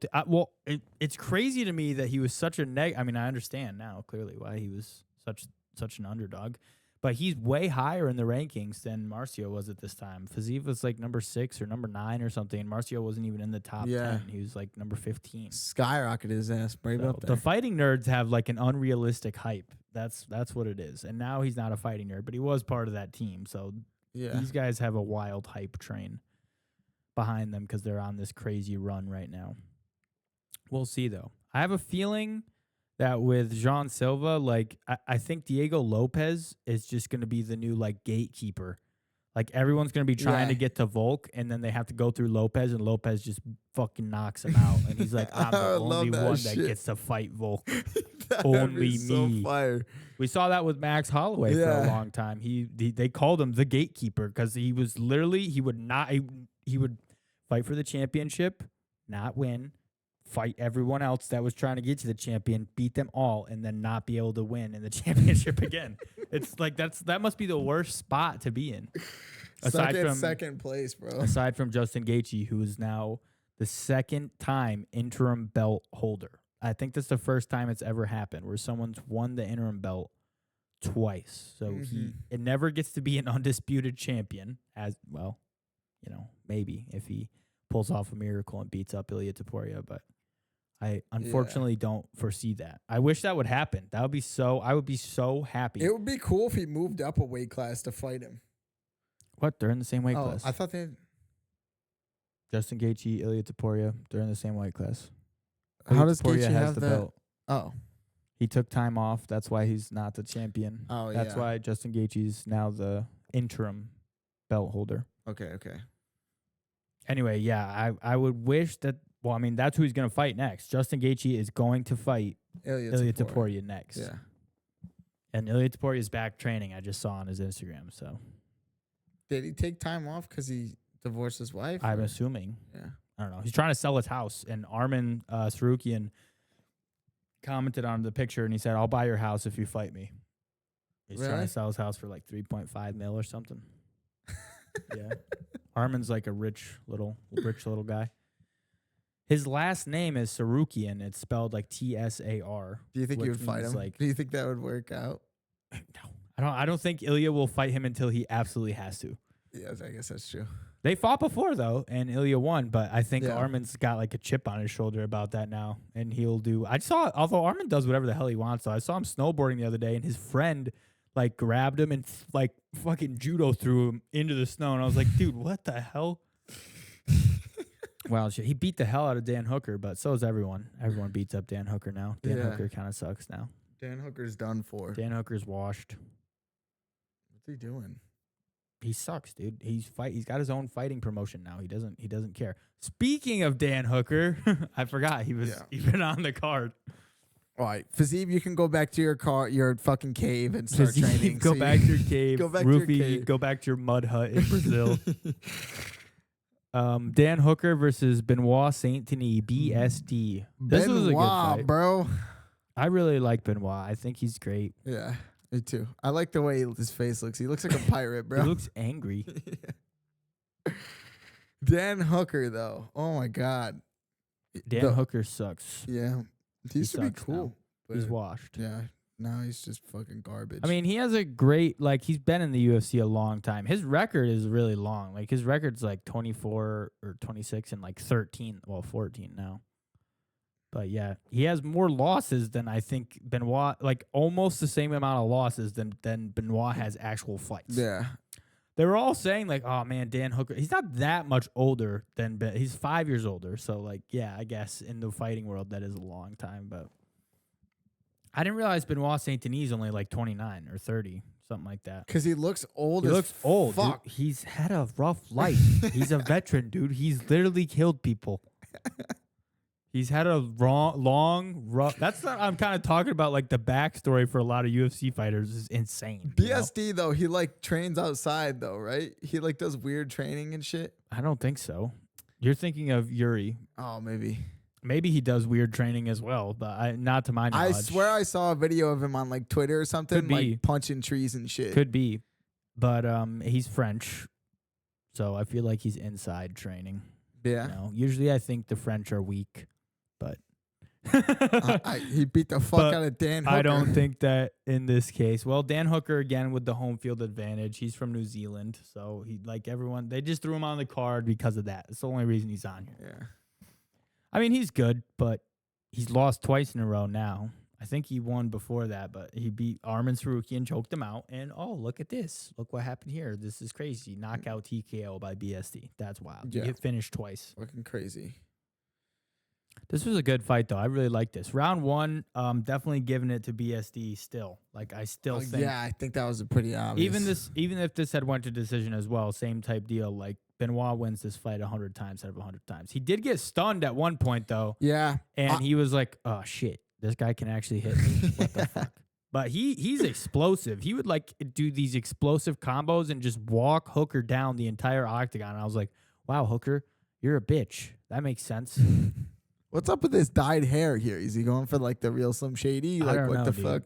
B: It's crazy to me that he was such a I mean, I understand now clearly why he was such an underdog, but he's way higher in the rankings than Marcio was at this time. Fiziev was number 6 or number 9 or something, and Marcio wasn't even in the top 10. He was number 15.
A: Skyrocketed his ass right up there.
B: The fighting nerds have an unrealistic hype. That's what it is. And now he's not a fighting nerd, but he was part of that team. So these guys have a wild hype train behind them because they're on this crazy run right now. We'll see, though. I have a feeling that with Jean Silva, I think Diego Lopez is just going to be the new, gatekeeper. Everyone's going to be trying to get to Volk, and then they have to go through Lopez, and Lopez just fucking knocks him out. And he's like, I'm the only one that gets to fight Volk. Only me.
A: So
B: we saw that with Max Holloway for a long time. They called him the gatekeeper because he was literally, he would fight for the championship, not win, fight everyone else that was trying to get to the champion, beat them all, and then not be able to win in the championship again. It's that must be the worst spot to be in.
A: Aside from second place, bro.
B: Aside from Justin Gaethje, who is now the second time interim belt holder. I think that's the first time it's ever happened where someone's won the interim belt twice. So it never gets to be an undisputed champion as well. Maybe if he pulls off a miracle and beats up Ilia Topuria, but I unfortunately don't foresee that. I wish that would happen. I would be so happy.
A: It would be cool if he moved up a weight class to fight him.
B: What? They're in the same weight class.
A: I thought they.
B: Justin Gaethje, Ilia Topuria, they're in the same weight class.
A: How does
B: Topuria
A: Gaethje
B: has
A: have
B: the
A: that?
B: belt?
A: Oh,
B: he took time off. That's why he's not the champion.
A: Oh,
B: That's why Justin Gaethje's now the interim belt holder.
A: Okay.
B: Anyway, yeah, I would wish that. Well, I mean, that's who he's going to fight next. Justin Gaethje is going to fight Ilia Topuria next.
A: Yeah.
B: And Ilia Topuria is back training. I just saw on his Instagram. So,
A: did he take time off because he divorced his wife?
B: I'm assuming.
A: Yeah.
B: I don't know. He's trying to sell his house, and Arman Sarukian commented on the picture, and he said, "I'll buy your house if you fight me." He's trying to sell his house for $3.5 million or something. Yeah. Armin's a rich little guy. His last name is Sarukian. It's spelled Tsar.
A: Do you think you would fight him? Do you think that would work out?
B: No. I don't think Ilya will fight him until he absolutely has to.
A: Yes, I guess that's true.
B: They fought before though, and Ilya won, but I think Armin's got a chip on his shoulder about that now, and he'll do. Although Armin does whatever the hell he wants, though. I saw him snowboarding the other day, and his friend grabbed him and fucking judo threw him into the snow, and I was like, dude, what the hell? Well, he beat the hell out of Dan Hooker, but so is everyone. Everyone beats up Dan Hooker now. Dan Hooker kind of sucks now.
A: Dan Hooker's done for.
B: Dan Hooker's washed.
A: What's he doing?
B: He sucks, dude. He's got his own fighting promotion now. He doesn't care. Speaking of Dan Hooker, I forgot he's been on the card.
A: All right, Fiziev, you can go back to your fucking cave and start training.
B: Go back to your cave.
A: Go back
B: Rufy,
A: to your cave.
B: Go back to your mud hut in Brazil. Dan Hooker versus Benoit Saint-Denis, BSD. This was a good fight,
A: bro.
B: I really like Benoit. I think he's great.
A: Yeah. Me too. I like the way his face looks. He looks like a pirate, bro.
B: He looks angry.
A: Yeah. Dan Hooker, though. Oh, my God.
B: Dan Hooker sucks.
A: Yeah. He used to be cool.
B: He's washed.
A: Yeah. Now he's just fucking garbage.
B: I mean, he has a great, like, he's been in the UFC a long time. His record is really long. Like, his record's like 24 or 26 and like 13. Well, 14 now. But yeah, he has more losses than I think Benoit, like almost the same amount of losses than Benoit has actual fights.
A: Yeah.
B: They were all saying like, oh man, Dan Hooker, he's not that much older than he's 5 years older. So like, yeah, I guess in the fighting world, that is a long time. But I didn't realize Benoit Saint Denis is only like 29 or 30, something like that.
A: Because he looks old
B: He
A: as
B: looks old.
A: fuck.
B: Dude. He's had a rough life. He's a veteran, dude. He's literally killed people. He's had a long, rough. That's what I'm kind of talking about. Like the backstory for a lot of UFC fighters is insane.
A: BSD though, he like trains outside though, right? He like does weird training and shit.
B: I don't think so. You're thinking of Yuri.
A: Oh, maybe.
B: Maybe he does weird training as well, but not to my knowledge.
A: I swear I saw a video of him on like Twitter or something,
B: Could be.
A: like punching trees and shit.
B: Could be, but he's French, so I feel like he's inside training.
A: Yeah.
B: You know? Usually, I think the French are weak. But
A: he beat the fuck out of Dan Hooker.
B: I don't think that in this case. Well, Dan Hooker, again, with the home field advantage. He's from New Zealand. So, he like everyone, they just threw him on the card because of that. It's the only reason he's on here.
A: Yeah.
B: I mean, he's good, but he's lost twice in a row now. I think he won before that, but he beat Arman Sarukian and choked him out. And, oh, look at this. Look what happened here. This is crazy. Knockout TKO by BSD. That's wild.
A: Yeah.
B: He finished twice.
A: Fucking crazy.
B: This was a good fight, though. I really like this. Round one, definitely giving it to BSD still. Like, I still think.
A: Yeah, I think that was a pretty obvious.
B: Even if this had went to decision as well, same type deal. Like, Benoit wins this fight 100 times out of 100 times. He did get stunned at one point, though.
A: Yeah.
B: And he was like, oh, shit. This guy can actually hit me. What the fuck? But he's explosive. He would, like, do these explosive combos and just walk Hooker down the entire octagon. And I was like, wow, Hooker, you're a bitch. That makes sense.
A: What's up with this dyed hair here? Is he going for like the real Slim Shady? Like,
B: I don't
A: what
B: know,
A: the
B: dude.
A: fuck?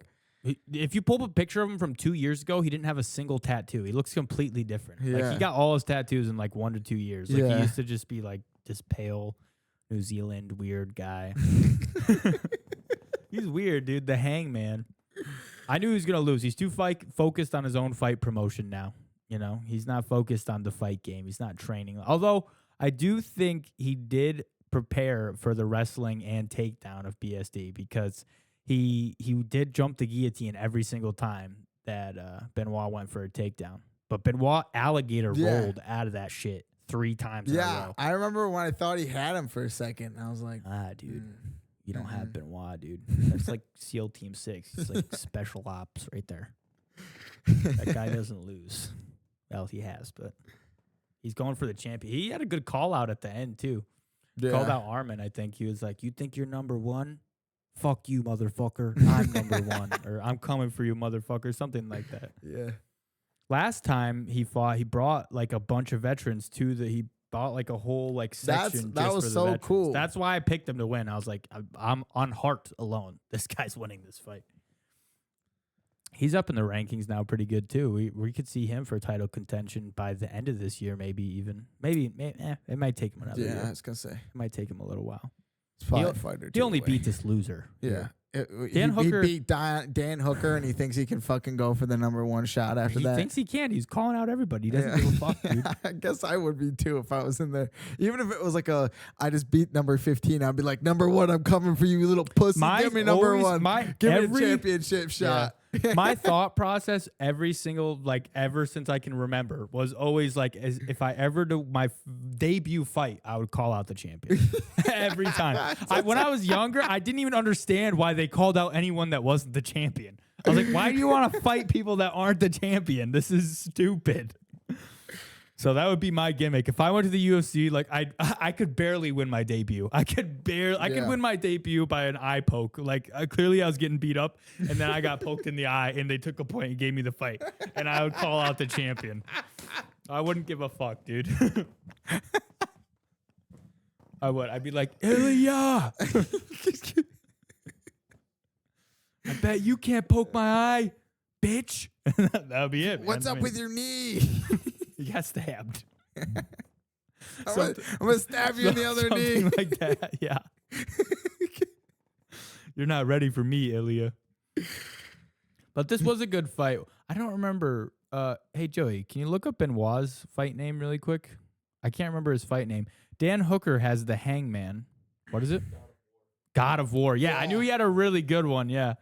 B: If you pull up a picture of him from 2 years ago, he didn't have a single tattoo. He looks completely different.
A: Yeah.
B: Like, he got all his tattoos in like 1 to 2 years. Like,
A: Yeah.
B: he used to just be like this pale New Zealand weird guy. He's weird, dude. The Hangman. I knew he was gonna lose. He's too focused on his own fight promotion now. You know, he's not focused on the fight game. He's not training. Although I do think he did prepare for the wrestling and takedown of BSD because he did jump the guillotine every single time that Benoit went for a takedown. But Benoit alligator rolled out of that shit 3 times in a row.
A: I remember when I thought he had him for a second. I was like,
B: dude, you don't have Benoit, dude. That's like SEAL Team 6. It's like special ops right there. That guy doesn't lose. Well, he has, but he's going for the champion. He had a good call out at the end, too.
A: Yeah.
B: Called out Arman, I think. He was like, you think you're number one? Fuck you, motherfucker. I'm number one. Or I'm coming for you, motherfucker. Something like that.
A: Yeah.
B: Last time he fought, he brought like a bunch of veterans to he bought like a whole like section.
A: That was
B: for the
A: so
B: veterans.
A: cool.
B: That's why I picked him to win. I was like, I'm on heart alone. This guy's winning this fight. He's up in the rankings now pretty good, too. We could see him for title contention by the end of this year, maybe even. Maybe it might take him another year.
A: Yeah, I was going to say.
B: It might take him a little while.
A: It's probably a fighter.
B: He only beat this loser.
A: Yeah.
B: Hooker,
A: he beat Dan Hooker, and he thinks he can fucking go for the number 1 shot after that.
B: He thinks he can. He's calling out everybody. He doesn't give a fuck, dude.
A: I guess I would be, too, if I was in there. Even if it was like I just beat number 15, I'd be like, number 1, I'm coming for you, little pussy. Give me number 1. Give me a championship shot.
B: My thought process ever since I can remember was always like, if I ever do my debut fight, I would call out the champion every time. When I was younger, I didn't even understand why they called out anyone that wasn't the champion. I was like, why do you want to fight people that aren't the champion? This is stupid. So that would be my gimmick. If I went to the UFC, like I could barely win my debut. I could win my debut by an eye poke. Like clearly I was getting beat up, and then I got poked in the eye, and they took a point and gave me the fight, and I would call out the champion. I wouldn't give a fuck, dude. I would. I'd be like, Ilya, I bet you can't poke my eye. bitch. That'll be it.
A: What's
B: man.
A: up with your knee?
B: You got stabbed.
A: I'm gonna stab you in the other knee.
B: Like that. Yeah. You're not ready for me, Ilya. But this was a good fight. I don't remember. Hey, Joey, can you look up Benoit's fight name really quick? I can't remember his fight name. Dan Hooker has the Hangman. What is it? God of War. Yeah, I knew he had a really good one. Yeah.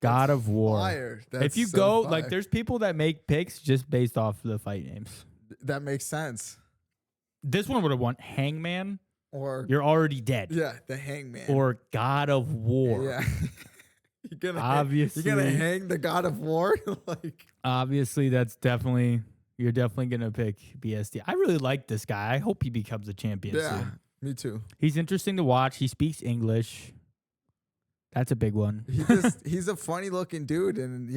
B: God of War.
A: Fire.
B: If you go, like, there's people that make picks just based off the fight names.
A: That makes sense.
B: This one would have won Hangman.
A: Or
B: You're already dead.
A: yeah, the Hangman.
B: Or God of War.
A: Yeah. You're
B: Obviously,
A: gonna hang the God of War? Like,
B: obviously, you're definitely gonna pick BSD. I really like this guy. I hope he becomes a champion soon.
A: Me too.
B: He's interesting to watch. He speaks English. That's a big one.
A: He's a funny looking dude, and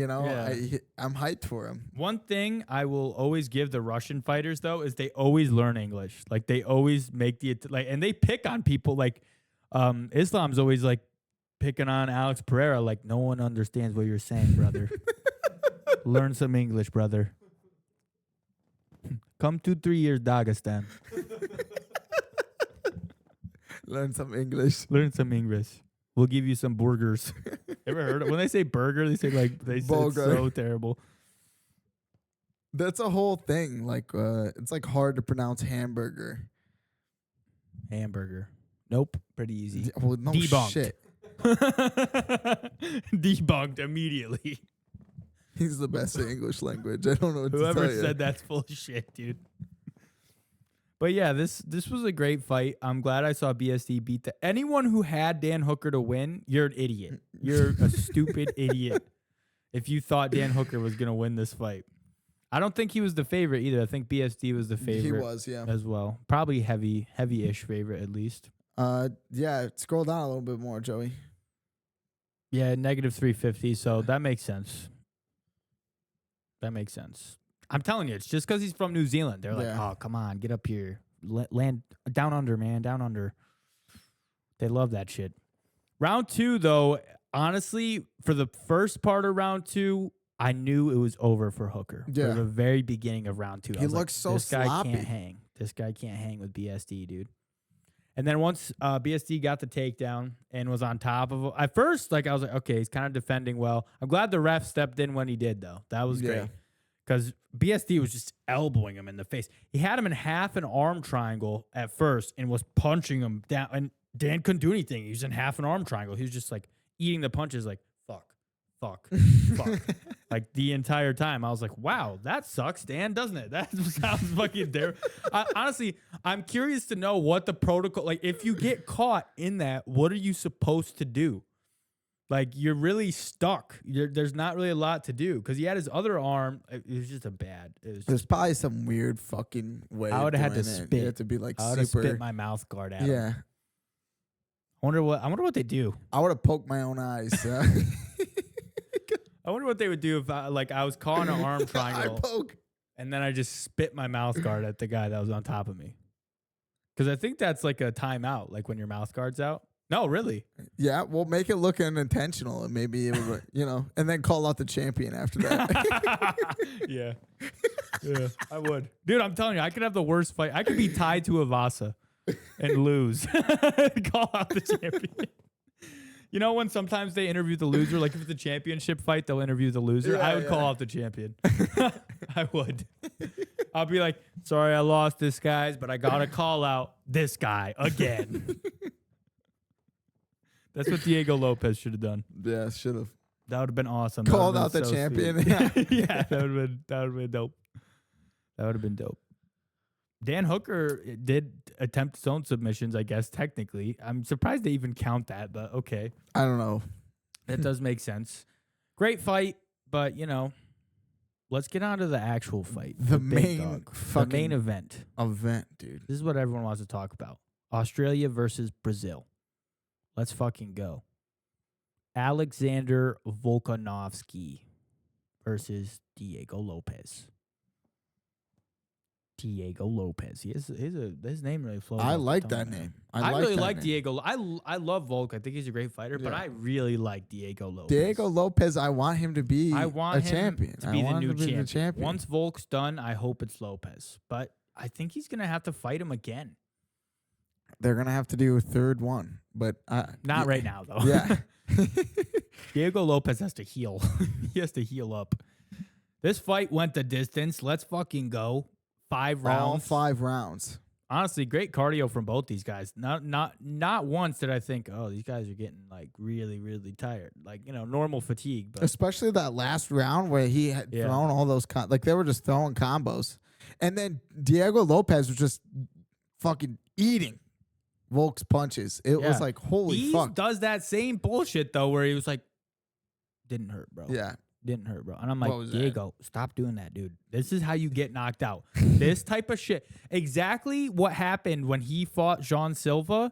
A: I'm hyped for him.
B: One thing I will always give the Russian fighters though is they always learn English. Like they always make and they pick on people. Like Islam's always like picking on Alex Pereira. Like no one understands what you're saying, brother. Learn some English, brother. Come 2-3 years Dagestan.
A: Learn some English.
B: Learn some English. We'll give you some burgers. Ever heard it? When they say burger, they say it's so terrible.
A: That's a whole thing. Like it's like hard to pronounce hamburger.
B: Hamburger. Nope. Pretty easy.
A: Well, no
B: Debunked.
A: shit.
B: Debunked immediately.
A: He's the best at English language. I don't know what to tell you.
B: Whoever said that's full of shit, dude. But yeah, this was a great fight. I'm glad I saw BSD beat anyone who had Dan Hooker to win. You're an idiot. You're a stupid idiot. If you thought Dan Hooker was gonna win this fight, I don't think he was the favorite either. I think BSD was the favorite.
A: He was, yeah,
B: as well. Probably heavy-ish favorite at least.
A: Yeah. Scroll down a little bit more, Joey.
B: Yeah, -350. So that makes sense. That makes sense. I'm telling you, it's just because he's from New Zealand. They're like, oh, come on, get up here. Land down under, man, down under. They love that shit. Round 2, though, honestly, for the first part of round 2, I knew it was over for Hooker.
A: Yeah.
B: For the very beginning of round 2.
A: He looks so
B: this
A: sloppy.
B: Guy can't hang. This guy can't hang with BSD, dude. And then once BSD got the takedown and was on top of him, at first, I was like, okay, he's kind of defending well. I'm glad the ref stepped in when he did, though. That was great. Because BSD was just elbowing him in the face. He had him in half an arm triangle at first and was punching him down. And Dan couldn't do anything. He was in half an arm triangle. He was just like eating the punches like, fuck, like the entire time. I was like, wow, that sucks, Dan, doesn't it? That sounds fucking terrible. Honestly, I'm curious to know what the protocol, like if you get caught in that, what are you supposed to do? Like, you're really stuck. There's not really a lot to do because he had his other arm. It was just
A: There's probably some weird fucking way.
B: I would have had to spit.
A: You have to be like
B: I would have spit my mouth guard at him. I wonder what they do.
A: I would have poked my own eyes.
B: I wonder what they would do if I was caught in an arm triangle.
A: I poke.
B: And then I just spit my mouth guard at the guy that was on top of me. Because I think that's like a timeout, like when your mouth guard's out. No, really.
A: Yeah, we'll make it look unintentional and maybe, and then call out the champion after that.
B: Yeah, I would. Dude, I'm telling you, I could have the worst fight. I could be tied to a Vasa and lose. Call out the champion. You know when sometimes they interview the loser? Like if it's a championship fight, they'll interview the loser. I would call out the champion. I would. I'll be like, sorry I lost this, guys, but I got to call out this guy again. That's what Diego Lopez should have done.
A: Yeah, should have.
B: That would have been awesome.
A: Called out the champion.
B: Yeah, that would have been dope. That would have been dope. Dan Hooker did attempt his own submissions, I guess, technically. I'm surprised they even count that, but okay.
A: I don't know.
B: That does make sense. Great fight, but, let's get on to the actual fight.
A: The main
B: event.
A: Dude.
B: This is what everyone wants to talk about. Australia versus Brazil. Let's fucking go. Alexander Volkanovski versus Diego Lopez. Diego Lopes. His name really flows.
A: I
B: off the
A: like
B: tongue,
A: that
B: man.
A: name.
B: I
A: like
B: really
A: that
B: like
A: name.
B: Diego. I love Volk. I think he's a great fighter, but
A: Yeah.
B: I really like Diego Lopes.
A: Diego Lopes, I want him to be
B: I want
A: a
B: him
A: champion.
B: to be the new
A: the champion.
B: Once Volk's done, I hope it's Lopez. But I think he's going to have to fight him again.
A: They're going to have to do a third one. But
B: Not right now, though.
A: Yeah.
B: Diego Lopez has to heal. He has to heal up. This fight went the distance. Let's fucking go. 5 rounds.
A: All 5 rounds.
B: Honestly, great cardio from both these guys. Not once did I think, oh, these guys are getting like really, really tired. Like, normal fatigue. But
A: especially that last round where he had thrown all those like they were just throwing combos. And then Diego Lopez was just fucking eating Volk's punches. It was like, holy fuck.
B: He does that same bullshit though, where he was like, didn't hurt, bro.
A: Yeah.
B: Didn't hurt, bro. And I'm like, Diego, stop doing that, dude. This is how you get knocked out. This type of shit. Exactly what happened when he fought Jean Silva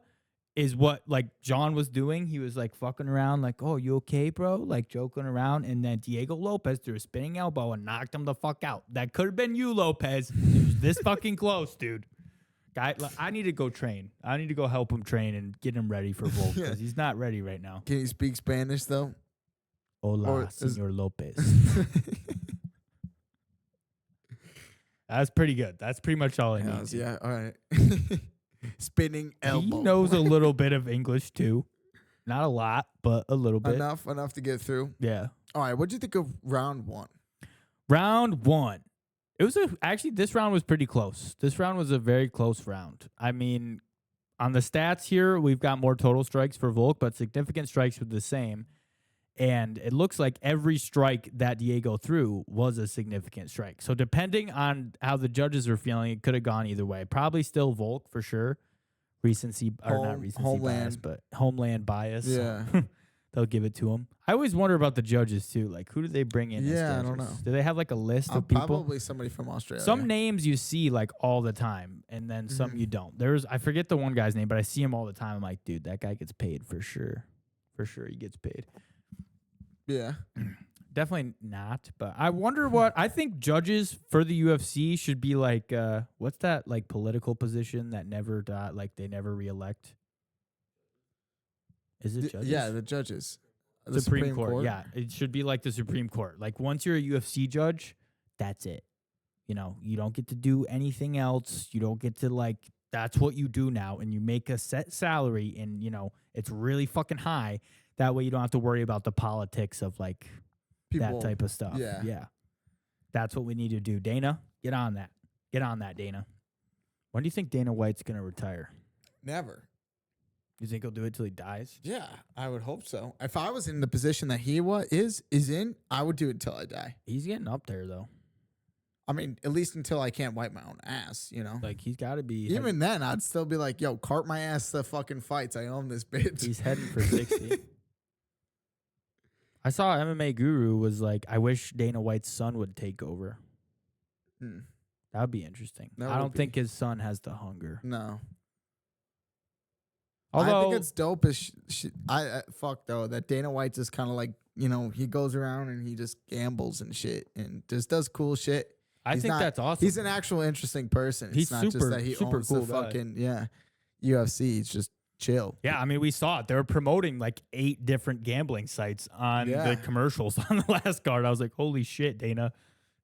B: is what, like, John was doing. He was, like, fucking around, like, oh, you okay, bro? Like, joking around. And then Diego Lopez threw a spinning elbow and knocked him the fuck out. That could have been you, Lopez. It was this fucking close, dude. Guy, I need to go train. I need to go help him train and get him ready for Volk because he's not ready right now.
A: Can he speak Spanish, though?
B: Hola, Senor Lopez. That's pretty good. That's pretty much all I need.
A: Yeah, all right. Spinning elbow.
B: He knows a little bit of English, too. Not a lot, but a little bit.
A: Enough to get through.
B: Yeah.
A: All right, what'd you think of round 1?
B: Round 1. It was actually, this round was pretty close. This round was a very close round. I mean, on the stats here, we've got more total strikes for Volk, but significant strikes were the same. And it looks like every strike that Diego threw was a significant strike. So depending on how the judges are feeling, it could have gone either way. Probably still Volk for sure. Not recency bias, but homeland bias.
A: Yeah.
B: So they'll give it to him. I always wonder about the judges too. Like, who do they bring in?
A: Yeah,
B: as
A: I don't
B: judges?
A: know.
B: Do they have like a list of people?
A: Probably somebody from Australia.
B: Some names you see like all the time, and then some you don't. I forget the one guy's name, but I see him all the time. I'm like, dude, that guy gets paid for sure. For sure, he gets paid.
A: Yeah.
B: Definitely not, but I wonder what I think judges for the UFC should be like. What's that like political position that never like they never reelect? Is it judges?
A: Yeah, the judges.
B: The Supreme Court. Yeah, it should be like the Supreme Court. Like once you're a UFC judge, that's it. You don't get to do anything else. You don't get to like. That's what you do now, and you make a set salary, and it's really fucking high. That way you don't have to worry about the politics of like that type of stuff. Yeah. That's what we need to do. Dana, get on that. Get on that, Dana. When do you think Dana White's going to retire?
A: Never.
B: You think he'll do it till he dies?
A: Yeah, I would hope so. If I was in the position that he is in, I would do it until I die.
B: He's getting up there, though.
A: I mean, at least until I can't wipe my own ass,
B: Like, he's got to be...
A: Even then, I'd still be like, yo, cart my ass to fucking fights. I own this bitch.
B: He's heading for 60. I saw MMA Guru was like, I wish Dana White's son would take over. That would be interesting. I don't think his son has the hunger.
A: No.
B: Although,
A: I think it's dope as fuck though that Dana White just kind of like, he goes around and he just gambles and shit and just does cool shit.
B: I think that's awesome.
A: He's an actual interesting person.
B: He's
A: it's not
B: super,
A: just that he
B: super
A: owns
B: cool
A: the fucking UFC. He's just chill.
B: Yeah, I mean, we saw it. They were promoting like 8 different gambling sites on the commercials on the last card. I was like, holy shit, Dana,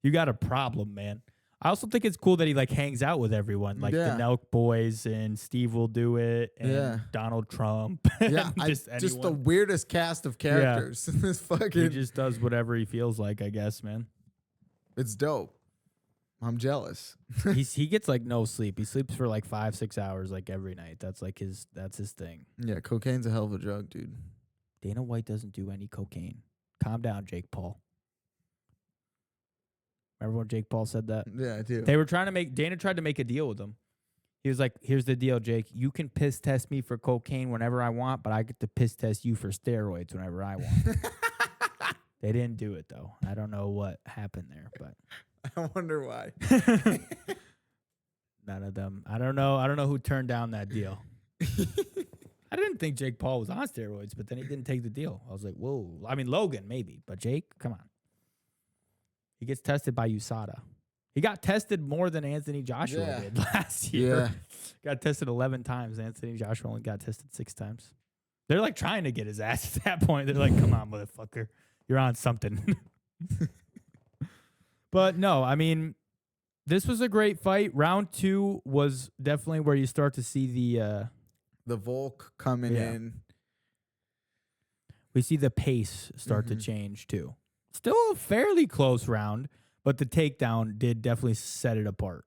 B: you got a problem, man. I also think it's cool that he like hangs out with everyone, like the Nelk boys and Steve will do it, and Donald Trump.
A: Yeah, just the weirdest cast of characters. Yeah. This fucking
B: he just does whatever he feels like, I guess, man.
A: It's dope. I'm jealous.
B: He gets like no sleep. He sleeps for like 5-6 hours like every night. That's like his thing.
A: Yeah, cocaine's a hell of a drug, dude.
B: Dana White doesn't do any cocaine. Calm down, Jake Paul. Remember when Jake Paul said that?
A: Yeah, I do.
B: Dana tried to make a deal with him. He was like, here's the deal, Jake. You can piss test me for cocaine whenever I want, but I get to piss test you for steroids whenever I want. They didn't do it though. I don't know what happened there, but
A: I wonder why.
B: None of them. I don't know who turned down that deal. I didn't think Jake Paul was on steroids, but then he didn't take the deal. I was like, whoa. I mean, Logan maybe, but Jake, come on. He gets tested by USADA. He got tested more than Anthony Joshua did last year.
A: Yeah.
B: Got tested 11 times. Anthony Joshua only got tested 6 times. They're like trying to get his ass at that point. They're like, come on, motherfucker. You're on something. But no, I mean, this was a great fight. Round 2 was definitely where you start to see the
A: Volk coming in.
B: We see the pace start to change too. Still a fairly close round, but the takedown did definitely set it apart.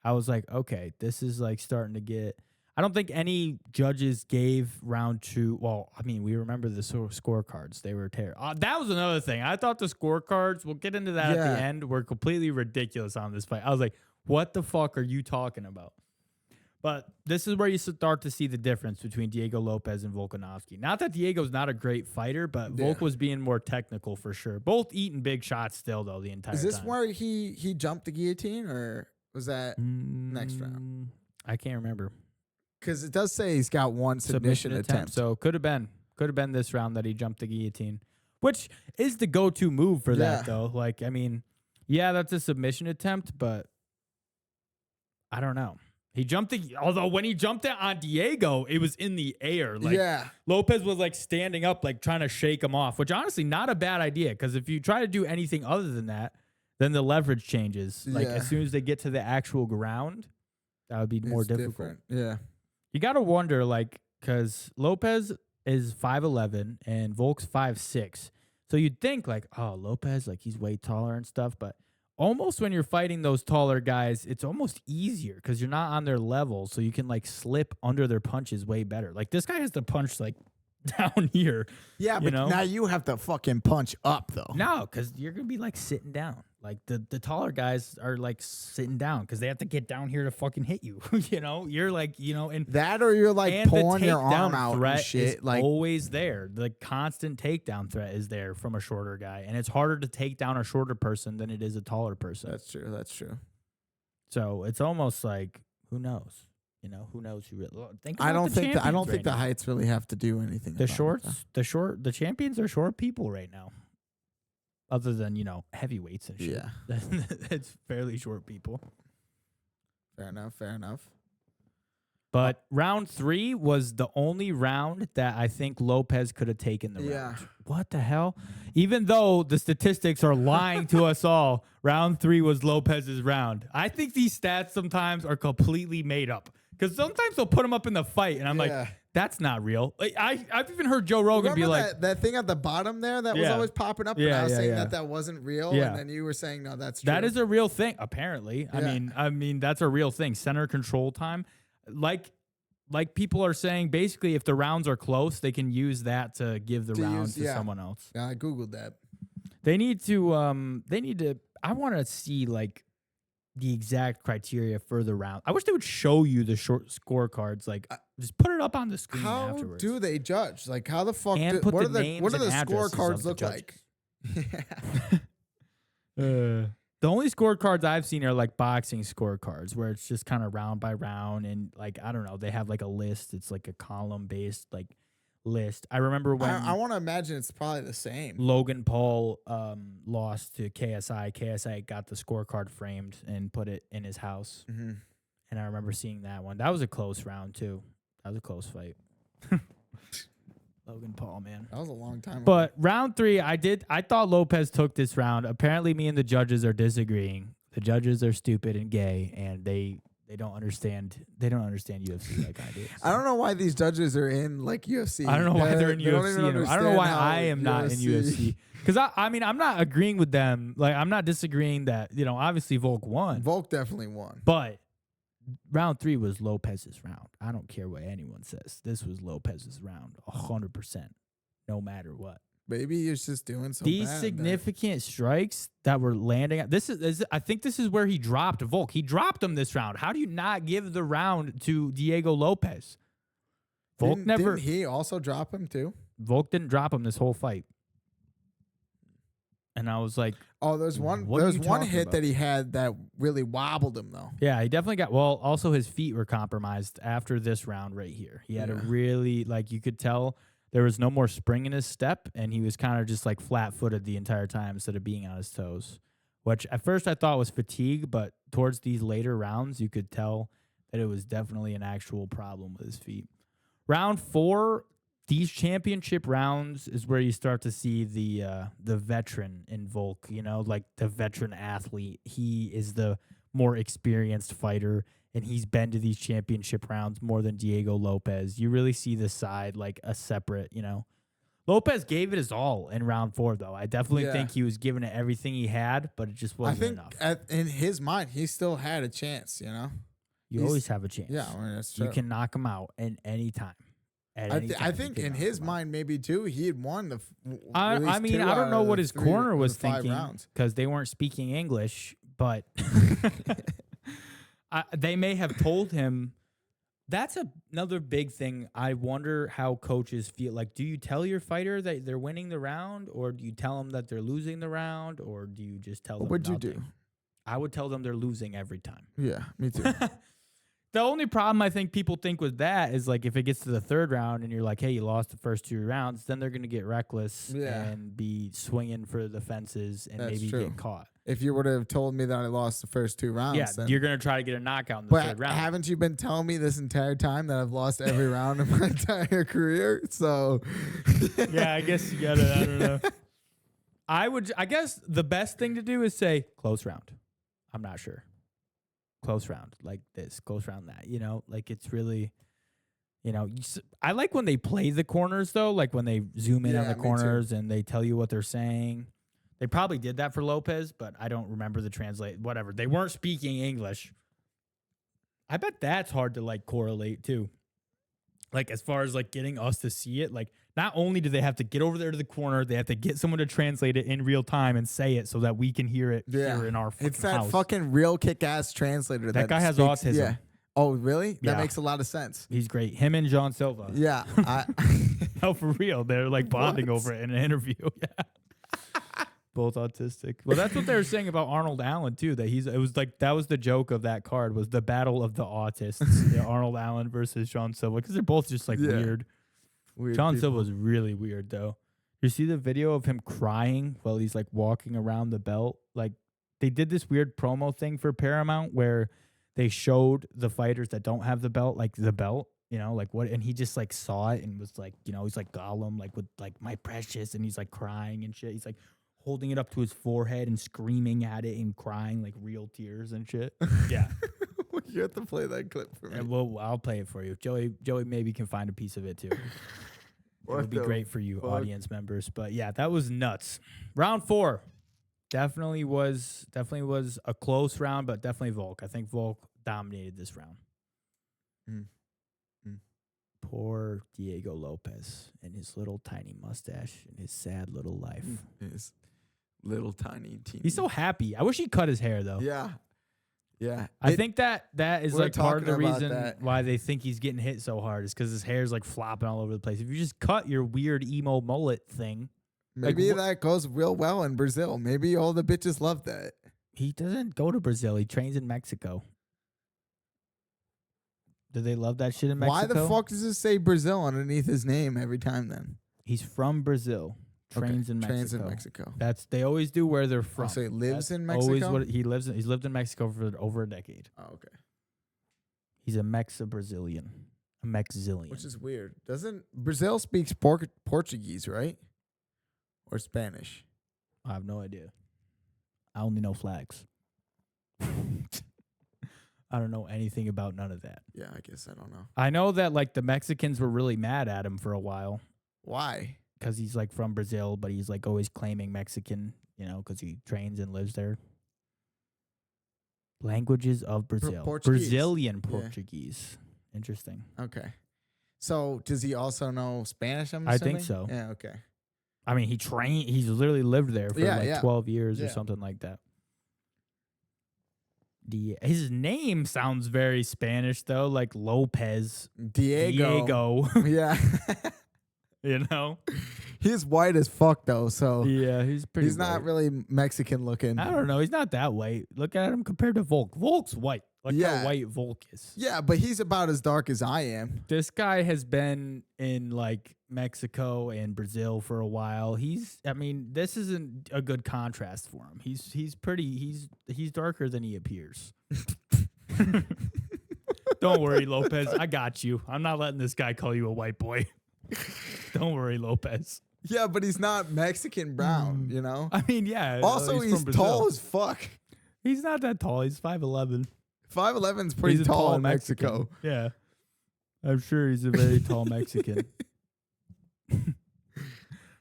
B: I was like, okay, this is like starting to get... I don't think any judges gave round 2... Well, I mean, we remember the scorecards. They were terrible. That was another thing. I thought the scorecards, we'll get into that at the end, were completely ridiculous on this fight. I was like, what the fuck are you talking about? But this is where you start to see the difference between Diego Lopes and Volkanovski. Not that Diego's not a great fighter, but Volk was being more technical for sure. Both eating big shots still, though, the entire time.
A: Is this where he jumped the guillotine, or was that next round?
B: I can't remember.
A: Because it does say he's got one submission attempt.
B: So could have been this round that he jumped the guillotine, which is the go-to move for that, though. Like, I mean, yeah, that's a submission attempt, but I don't know. Although when he jumped it on Diego, it was in the air. Like Lopez was like standing up, like trying to shake him off, which honestly not a bad idea. Because if you try to do anything other than that, then the leverage changes. Like as soon as they get to the actual ground, that would be more difficult.
A: Different. Yeah.
B: You got to wonder, like, because Lopez is 5'11 and Volk's 5'6. So you'd think like, oh, Lopez, like he's way taller and stuff, but almost when you're fighting those taller guys, it's almost easier because you're not on their level, so you can like slip under their punches way better. Like this guy has to punch like down here.
A: Yeah, but now you have to fucking punch up though.
B: No, because you're gonna be like sitting down. Like the taller guys are like sitting down because they have to get down here to fucking hit you. You're like, and
A: that, or you're like pulling your arm out and shit.
B: Like always there. The constant takedown threat is there from a shorter guy, and it's harder to take down a shorter person than it is a taller person.
A: That's true. That's true.
B: So it's almost like, who knows? Who knows who really think about
A: I don't think
B: the
A: heights really have to do anything.
B: The champions are short people right now. Other than, heavyweights and shit.
A: Yeah.
B: It's fairly short people.
A: Fair enough.
B: But round 3 was the only round that I think Lopez could have taken the round. What the hell? Even though the statistics are lying to us all, round 3 was Lopez's round. I think these stats sometimes are completely made up. Because sometimes they'll put them up in the fight, and I'm like, that's not real. Like, I've even heard Joe Rogan be like...
A: that thing at the bottom there that was always popping up, and I was saying that wasn't real, and then you were saying, no, that's true.
B: That is a real thing, apparently. I mean, that's a real thing. Center control time. Like people are saying, basically, if the rounds are close, they can use that to give the round to someone else.
A: Yeah, I Googled that.
B: They need to, I want to see, like, the exact criteria for the round. I wish they would show you the short scorecards. Like, just put it up on the screen afterwards.
A: How do they judge? Like, how the fuck?
B: What
A: do the scorecards look like?
B: The only scorecards I've seen are like boxing scorecards, where it's just kind of round by round, and like I don't know, they have like a list. It's like a column based like list. I remember when
A: I want to imagine it's probably the same.
B: Logan Paul lost to KSI. KSI got the scorecard framed and put it in his house.
A: Mm-hmm.
B: And I remember seeing that one. That was a close round too. That was a close fight. Logan Paul, man.
A: That was a long time ago.
B: But round 3, I thought Lopez took this round. Apparently me and the judges are disagreeing. The judges are stupid and gay, and they don't understand UFC like I do. So.
A: I don't know why these judges are in like UFC.
B: I don't know why they're in UFC. I don't know why I am not in UFC. Because I mean, I'm not agreeing with them. Like, I'm not disagreeing that, obviously Volk won.
A: Volk definitely won.
B: But round 3 was Lopez's round. I don't care what anyone says. This was Lopez's round, 100%, no matter what.
A: Maybe he's just doing so
B: These
A: bad,
B: significant strikes that were landing. I think this is where he dropped Volk. He dropped him this round. How do you not give the round to Diego Lopez? Volk
A: didn't he also drop him too?
B: Volk didn't drop him this whole fight. And I was like,
A: oh, there's one hit that he had that really wobbled him though.
B: Yeah, he definitely got, well, also his feet were compromised after this round right here. He had a really, like, you could tell there was no more spring in his step, and he was kind of just like flat-footed the entire time instead of being on his toes, which at first I thought was fatigue, but towards these later rounds, you could tell that it was definitely an actual problem with his feet. Round 4, these championship rounds is where you start to see the veteran in Volk, like the veteran athlete. He is the more experienced fighter, and he's been to these championship rounds more than Diego Lopes. You really see the side like a separate, Lopes gave it his all in round 4, though. I definitely think he was giving it everything he had, but it just wasn't enough.
A: In his mind, he still had a chance,
B: You always have a chance.
A: Yeah, I mean, that's true.
B: You can knock him out at any time.
A: I think in his mind, maybe too, he had won the.
B: I don't know what his corner was thinking because they weren't speaking English, but they may have told him. That's another big thing. I wonder how coaches feel. Like, do you tell your fighter that they're winning the round, or do you tell them that they're losing the round, or do you just tell them?
A: What'd you do?
B: I would tell them they're losing every time.
A: Yeah, me too.
B: The only problem I think people think with that is like if it gets to the 3rd round and you're like, hey, you lost the first 2 rounds, then they're going to get reckless and be swinging for the fences and maybe get caught.
A: If you would have told me that I lost the first 2 rounds,
B: then you're going to try to get a knockout in the 3rd round.
A: Haven't you been telling me this entire time that I've lost every round of my entire career? So,
B: yeah, I guess you got it. I don't know. I guess the best thing to do is say close round. I'm not sure. Close round like this, close round that, like it's really, I like when they play the corners though, like when they zoom in on the corners and they tell you what they're saying. They probably did that for Lopes, but I don't remember the translate, whatever. They weren't speaking English. I bet that's hard to like correlate too. Like as far as like getting us to see it, like not only do they have to get over there to the corner, they have to get someone to translate it in real time and say it so that we can hear it here in our fucking house.
A: It's that fucking real kick-ass translator.
B: That guy has autism.
A: Yeah. Oh, really?
B: Yeah.
A: That makes a lot of sense.
B: He's great. Him and John Silva.
A: Yeah.
B: No, for real. They're like bonding over it in an interview. Yeah. Both autistic. Well, that's what they were saying about Arnold Allen too. That it was like that was the joke of that card was the battle of the autists. Arnold Allen versus Sean Silva because they're both just like weird. Sean Silva was really weird though. You see the video of him crying while he's like walking around the belt. Like they did this weird promo thing for Paramount where they showed the fighters that don't have the belt, like the belt. Like what, and he just like saw it and was like, he's like Gollum, like with like my precious, and he's like crying and shit. He's like holding it up to his forehead and screaming at it and crying like real tears and shit. Yeah.
A: You have to play that clip for me.
B: And I'll play it for you. Joey maybe can find a piece of it too. It would be great for you audience members. But yeah, that was nuts. Round 4 definitely was a close round, but definitely Volk. I think Volk dominated this round. Poor Diego Lopes and his little tiny mustache and his sad little life.
A: His little tiny teeny.
B: He's so happy. I wish he cut his hair though.
A: Yeah. Yeah.
B: I think that is like part of the reason why they think he's getting hit so hard is because his hair's like flopping all over the place. If you just cut your weird emo mullet thing.
A: Maybe that goes real well in Brazil. Maybe all the bitches love that.
B: He doesn't go to Brazil. He trains in Mexico. Do they love that shit in Mexico?
A: Why the fuck does it say Brazil underneath his name every time then?
B: He's from Brazil. Trains in Mexico. Trains in
A: Mexico.
B: They always do where they're from.
A: So he lives in Mexico?
B: Always he's lived in Mexico for over a decade.
A: Oh, okay.
B: He's a Brazilian. A Mexilian.
A: Which is weird. Doesn't Brazil speaks Portuguese, right? Or Spanish?
B: I have no idea. I only know flags. I don't know anything about none of that.
A: Yeah, I guess I don't know.
B: I know that like the Mexicans were really mad at him for a while.
A: Why?
B: Because he's like from Brazil, but he's like always claiming Mexican, because he trains and lives there. Languages of Brazil. Brazilian Portuguese. Yeah. Interesting.
A: Okay. So does he also know Spanish, I'm assuming?
B: I think so.
A: Yeah, okay.
B: I mean, he's literally lived there for 12 years or something like that. His name sounds very Spanish though, like Lopez. Diego.
A: Yeah. He's white as fuck though, so
B: yeah, he's
A: not really Mexican looking.
B: I don't know, he's not that white. Look at him compared to Volk. Volk's white. Look how white Volk is.
A: Yeah, but he's about as dark as I am.
B: This guy has been in like Mexico and Brazil for a while. This isn't a good contrast for him. He's darker than he appears. Don't worry, Lopez. I got you. I'm not letting this guy call you a white boy. Don't worry, Lopez.
A: Yeah, but he's not Mexican brown, you know?
B: I mean, yeah.
A: Also, he's tall as fuck.
B: He's not that tall. He's 5'11".
A: 5'11's pretty tall in Mexico.
B: Yeah. I'm sure he's a very tall Mexican.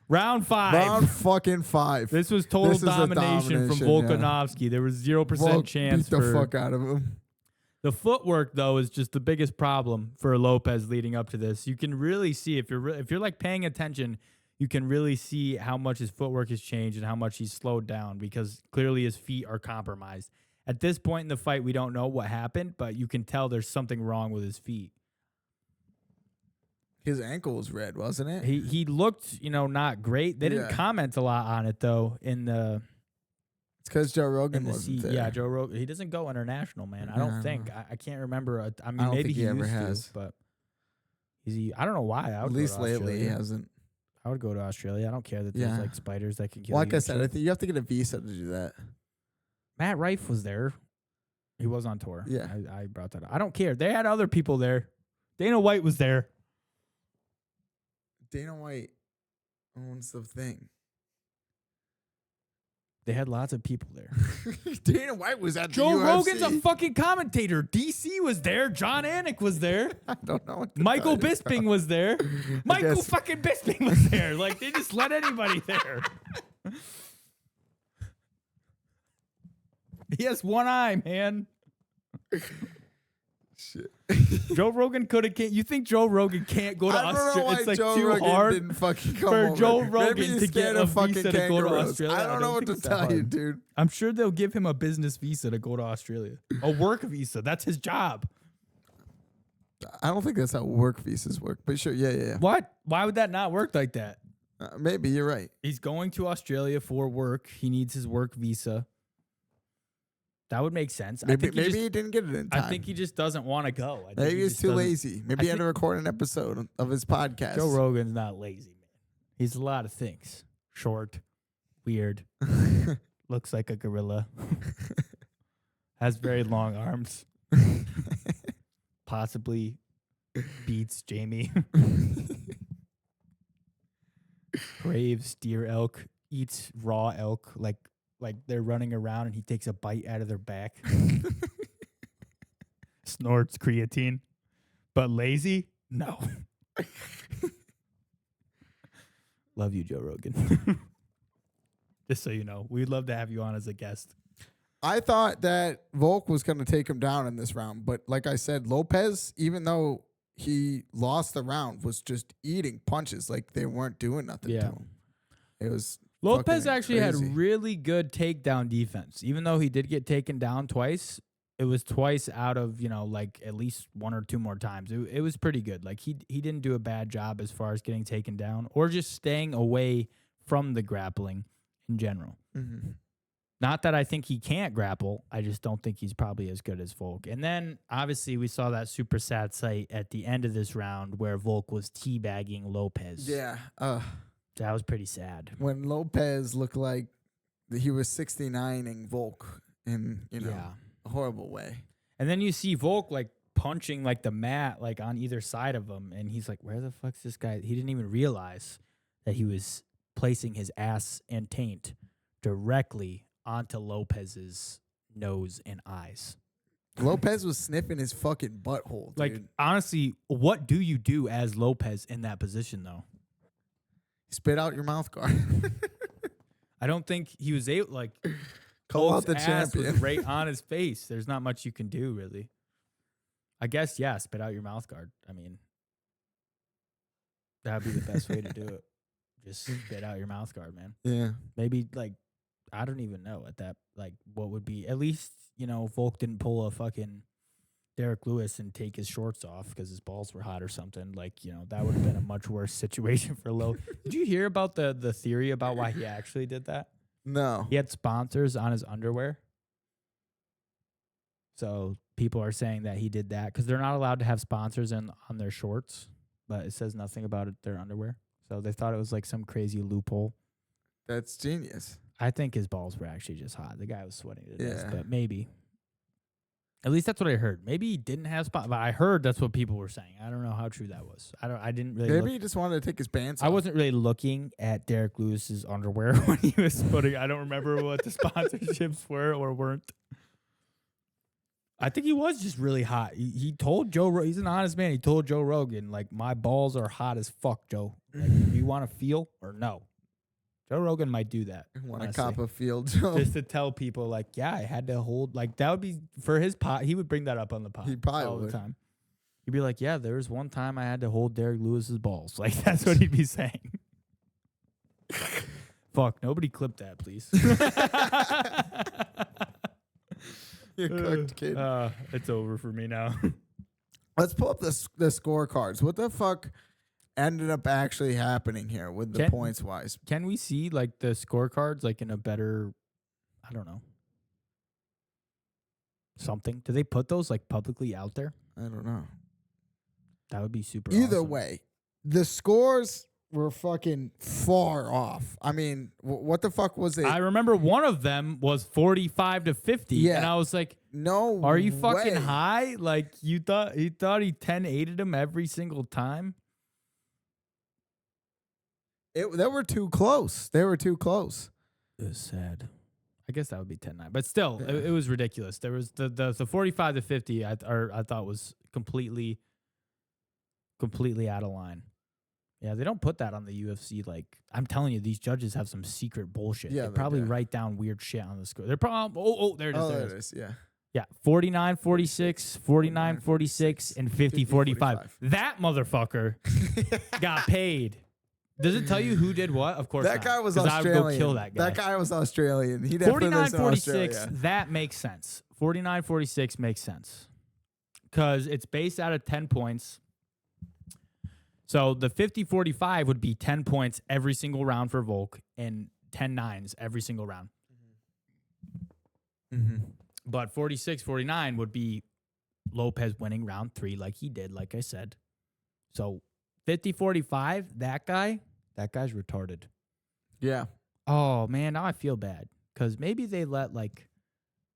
B: Round 5.
A: Round fucking 5.
B: This was total domination from Volkanovski. Yeah. There was 0% chance
A: beat the fuck out of him.
B: The footwork, though, is just the biggest problem for Lopez leading up to this. You can really see, if you're like paying attention, you can really see how much his footwork has changed and how much he's slowed down, because clearly his feet are compromised. At this point in the fight, we don't know what happened, but you can tell there's something wrong with his feet.
A: His ankle was red, wasn't it?
B: He looked, not great. They didn't comment a lot on it, though, in the...
A: It's because Joe Rogan wasn't there.
B: Yeah, Joe Rogan. He doesn't go international, man. I don't think. I can't remember. Maybe he ever has. But I don't know why.
A: At least lately he hasn't.
B: I would go to Australia. I don't care that there's like spiders that can kill you.
A: Like I said, I think you have to get a visa to do that.
B: Matt Rife was there. He was on tour.
A: Yeah.
B: I brought that up. I don't care. They had other people there. Dana White was there.
A: Dana White owns the thing.
B: They had lots of people there.
A: Dana White was at
B: Joe
A: the UFC.
B: Rogan's a fucking commentator. DC was there. John Anik was there.
A: I don't know.
B: Michael Bisping was there. Michael fucking Bisping was there. Like, they just let anybody there. He has one eye, man.
A: Shit.
B: Joe Rogan could have. You think Joe Rogan can't go to Australia? It's like
A: Joe
B: too
A: Rogan
B: hard
A: didn't fucking come
B: for
A: over.
B: Joe Rogan
A: Maybe
B: to get a visa to go to Australia.
A: I don't know what to tell you, dude.
B: I'm sure they'll give him a business visa to go to Australia. A work visa. That's his job.
A: I don't think that's how work visas work, but sure, yeah.
B: What? Why would that not work like that?
A: Maybe you're right.
B: He's going to Australia for work. He needs his work visa. That would make sense.
A: Maybe he didn't get it in time.
B: I think he just doesn't want to go.
A: Maybe he's too lazy. Maybe he had to record an episode of his podcast.
B: Joe Rogan's not lazy, man. He's a lot of things. Short, weird, looks like a gorilla, has very long arms, possibly beats Jamie, craves deer elk, eats raw elk like they're running around and he takes a bite out of their back. Snorts creatine. But lazy? No. Love you, Joe Rogan. Just so you know, we'd love to have you on as a guest.
A: I thought that Volk was going to take him down in this round. But like I said, Lopez, even though he lost the round, was just eating punches like they weren't doing nothing to him. It was...
B: Lopez actually had really good takedown defense. Even though he did get taken down twice, it was twice out of, like at least one or two more times. It was pretty good. Like he didn't do a bad job as far as getting taken down or just staying away from the grappling in general. Mm-hmm. Not that I think he can't grapple. I just don't think he's probably as good as Volk. And then obviously we saw that super sad sight at the end of this round where Volk was teabagging Lopez.
A: Yeah.
B: That was pretty sad.
A: When Lopez looked like he was 69ing Volk in, a horrible way.
B: And then you see Volk like punching like the mat like on either side of him. And he's like, where the fuck's this guy? He didn't even realize that he was placing his ass and taint directly onto Lopez's nose and eyes.
A: Lopez was sniffing his fucking butthole, dude.
B: Like, honestly, what do you do as Lopez in that position, though?
A: Spit out your mouth guard.
B: I don't think he was able, like,
A: call out the champion.
B: Was right on his face. There's not much you can do, really. I guess, yeah, spit out your mouth guard. I mean, that would be the best way to do it. Just spit out your mouth guard, man.
A: Yeah.
B: Maybe, like, I don't even know at that, like, what would be, at least, Volk didn't pull a fucking Derek Lewis and take his shorts off because his balls were hot or something. Like, that would have been a much worse situation for Lowe. Did you hear about the theory about why he actually did that?
A: No.
B: He had sponsors on his underwear. So people are saying that he did that because they're not allowed to have sponsors on their shorts. but it says nothing about their underwear. So they thought it was like some crazy loophole.
A: That's genius.
B: I think his balls were actually just hot. The guy was sweating to death,
A: Yeah.
B: but maybe. At least that's what I heard. Maybe he didn't have spot, but I heard that's what people were saying. I don't know how true that was. I didn't really.
A: Maybe he just wanted to take his pants off.
B: I wasn't really looking at Derek Lewis's underwear when he was putting. I don't remember what the sponsorships were or weren't. I think he was just really hot. He told Joe. He's an honest man. He told Joe Rogan, like, my balls are hot as fuck, Joe. Like, do you want to feel or no? Joe Rogan might do that.
A: Want to cop a field, Joe?
B: Just to tell people, like, yeah, I had to hold, like, that would be for his pod. He would bring that up on the pod.
A: He probably
B: all
A: would.
B: the time. He'd be like, yeah, there was one time I had to hold Derek Lewis's balls. Like, that's what he'd be saying. Fuck, nobody clip that, please.
A: You're cooked, kid.
B: It's over for me now.
A: Let's pull up the scorecards. What the fuck ended up actually happening here with the points wise?
B: Can we see like the scorecards like in a better, I don't know, something? Do they put those like publicly out there?
A: I don't know.
B: That would be super
A: Either
B: awesome.
A: way, the scores were fucking far off. I mean, what the fuck was it?
B: I remember one of them was 45-50.
A: Yeah.
B: And I was like,
A: no,
B: are you fucking
A: way.
B: high? Like he thought he 10-8'd him every single time.
A: They were too close. They were too close.
B: It was sad. I guess that would be 10-9. But still, it was ridiculous. There was the 45-50 I thought was completely out of line. Yeah, they don't put that on the UFC. Like, I'm telling you, these judges have some secret bullshit.
A: Yeah,
B: they
A: they
B: probably
A: do.
B: write down weird shit on the score. They're probably there it is.
A: There it is. Yeah.
B: Yeah, 49-46, 49-46, and 50-45. That motherfucker got paid. Does it tell you who did what? Of course
A: That
B: not,
A: guy was
B: 'cause
A: Australian.
B: I would go kill that guy.
A: That guy was Australian. He definitely lives in
B: 49-46,
A: Australia.
B: that makes sense. 49-46 makes sense. Because it's based out of 10 points. So the 50-45 would be 10 points every single round for Volk and 10-9s every single round.
A: Mm-hmm.
B: But 46-49 would be Lopez winning round 3 like he did, like I said. So 50-45, that guy's retarded.
A: Yeah.
B: Oh, man, now I feel bad. Because maybe they let, like,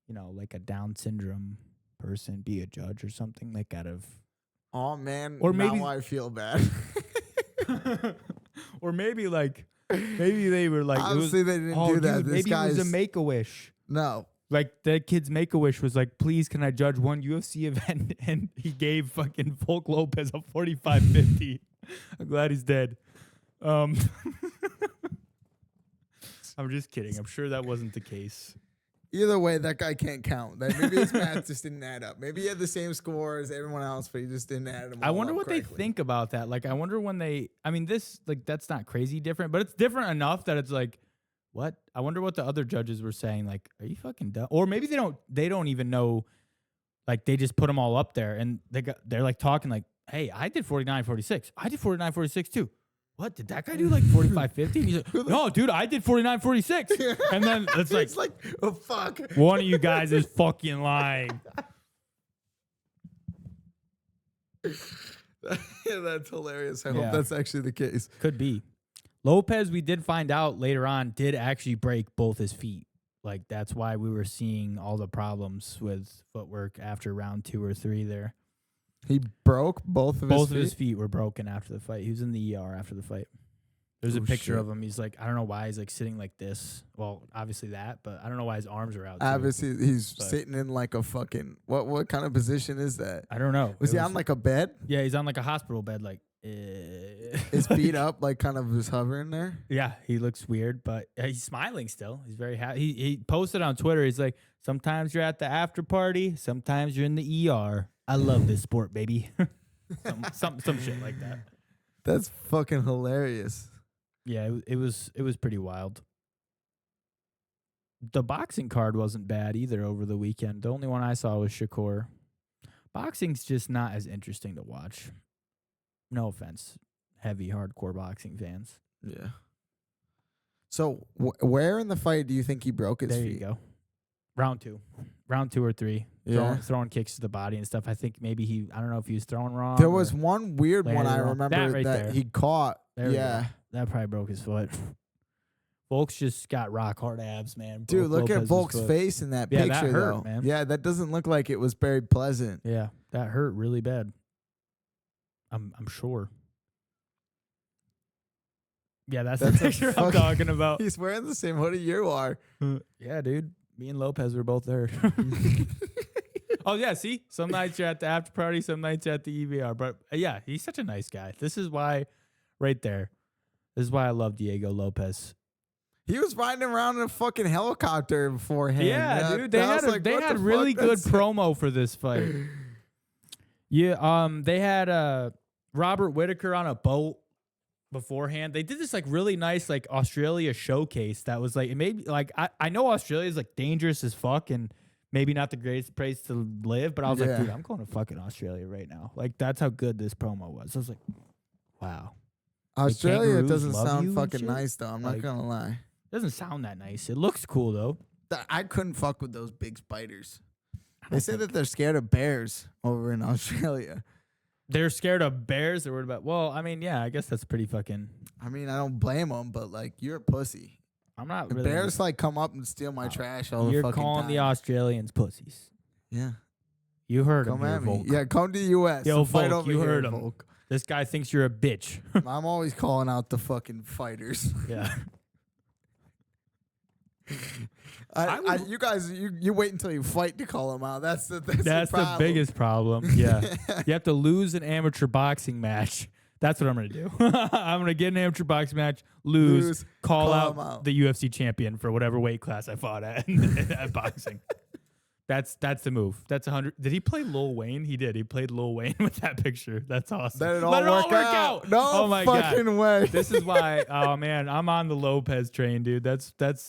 B: you know, like a Down syndrome person be a judge or something, like out of...
A: Oh, man.
B: Or maybe
A: now I feel bad.
B: Or maybe, like, maybe they were like...
A: Obviously, they didn't do that.
B: Dude,
A: This
B: maybe
A: guy's...
B: it was a Make-A-Wish.
A: No.
B: Like, that kid's Make-A-Wish was like, please, can I judge one UFC event? And he gave fucking Volk Lopez a 45-50. I'm glad he's dead. I'm just kidding. I'm sure that wasn't the case.
A: Either way, that guy can't count. Maybe his math just didn't add up. Maybe he had the same score as everyone else, but he just didn't add them all
B: I wonder
A: up
B: what
A: correctly.
B: they think about that. Like, I wonder when they... I mean, this, like, that's not crazy different, but it's different enough that it's like, what? I wonder what the other judges were saying. Like, are you fucking dumb? Or maybe they don't even know. Like, they just put them all up there, and they're like talking like, hey, I did 49-46. I did 49-46 too. What, did that guy do like 45-50? And he's like, no, dude, I did 49-46. And then it's like,
A: oh, fuck.
B: one of you guys is fucking lying.
A: Yeah, that's hilarious. I
B: Yeah.
A: hope that's actually the case.
B: Could be. Lopez, we did find out later on, did actually break both his feet. Like, that's why we were seeing all the problems with footwork after round 2 or 3 there.
A: He broke both of
B: His feet were broken after the fight. He was in the ER after the fight. There's a picture of him. He's like, I don't know why he's like sitting like this. Well, obviously that, but I don't know why his arms are out.
A: Obviously, he's sitting in like a fucking what kind of position is that?
B: I don't know.
A: Was he on like a bed?
B: Yeah, he's on like a hospital bed, like
A: his feet up, like kind of just hovering there.
B: Yeah, he looks weird, but he's smiling still. He's very happy. He posted on Twitter. He's like, sometimes you're at the after party, sometimes you're in the ER. I love this sport, baby. some shit like that.
A: That's fucking hilarious.
B: Yeah, it was pretty wild. The boxing card wasn't bad either over the weekend. The only one I saw was Shakur. Boxing's just not as interesting to watch. No offense, heavy hardcore boxing fans.
A: Yeah. So where in the fight do you think he broke his feet?
B: There you go. Round 2. round 2 or 3.
A: Yeah.
B: Throwing kicks to the body and stuff. I think maybe I don't know if he was throwing wrong.
A: There was one weird one I
B: wrong.
A: remember that he caught.
B: There that probably broke his foot. Volk's just got rock hard abs, man.
A: Dude, look at Volk's face in that picture,
B: that hurt,
A: though.
B: Man.
A: Yeah, that doesn't look like it was very pleasant.
B: Yeah, that hurt really bad. I'm sure. Yeah, that's the picture I'm talking about.
A: He's wearing the same hoodie you are.
B: Yeah, dude. Me and Lopez were both there. Oh, yeah, see? Some nights you're at the after party, some nights you're at the EVR. But, yeah, he's such a nice guy. This is why, right there, this is why I love Diego Lopez.
A: He was riding around in a fucking helicopter beforehand.
B: Yeah, dude. They had really good promo for this fight. Yeah, they had Robert Whittaker on a boat beforehand. They did this like really nice like Australia showcase that was like, it made like I know Australia is like dangerous as fuck and maybe not the greatest place to live, but I was like, dude, I'm going to fucking Australia right now. Like that's how good this promo was. I was like, wow.
A: Australia doesn't sound fucking nice though. I'm not gonna lie.
B: Doesn't sound that nice. It looks cool though.
A: I couldn't fuck with those big spiders. They say that they're scared of bears over in Australia.
B: They're scared of bears. They're worried about. Well, I mean, yeah, I guess that's pretty fucking.
A: I mean, I don't blame them, but like, you're a pussy.
B: I'm not.
A: Really bears like come up and steal my trash all the fucking time.
B: You're calling the Australians pussies.
A: Yeah,
B: you heard him.
A: Come at me. Yeah, come to the U.S.
B: Yo, Volk, you heard him. Volk. This guy thinks you're a bitch.
A: I'm always calling out the fucking fighters.
B: Yeah.
A: You guys, you wait until you fight to call them out. That's the
B: biggest problem. Yeah, you have to lose an amateur boxing match. That's what I'm gonna do. I'm gonna get an amateur boxing match, lose, call out the UFC champion for whatever weight class I fought at at boxing. That's the move. That's 100. Did he play Lil Wayne? He did. He played Lil Wayne with that picture. That's awesome.
A: Let it all work out. No
B: oh my
A: fucking
B: God.
A: way.
B: This is why. Oh man, I'm on the Lopez train, dude.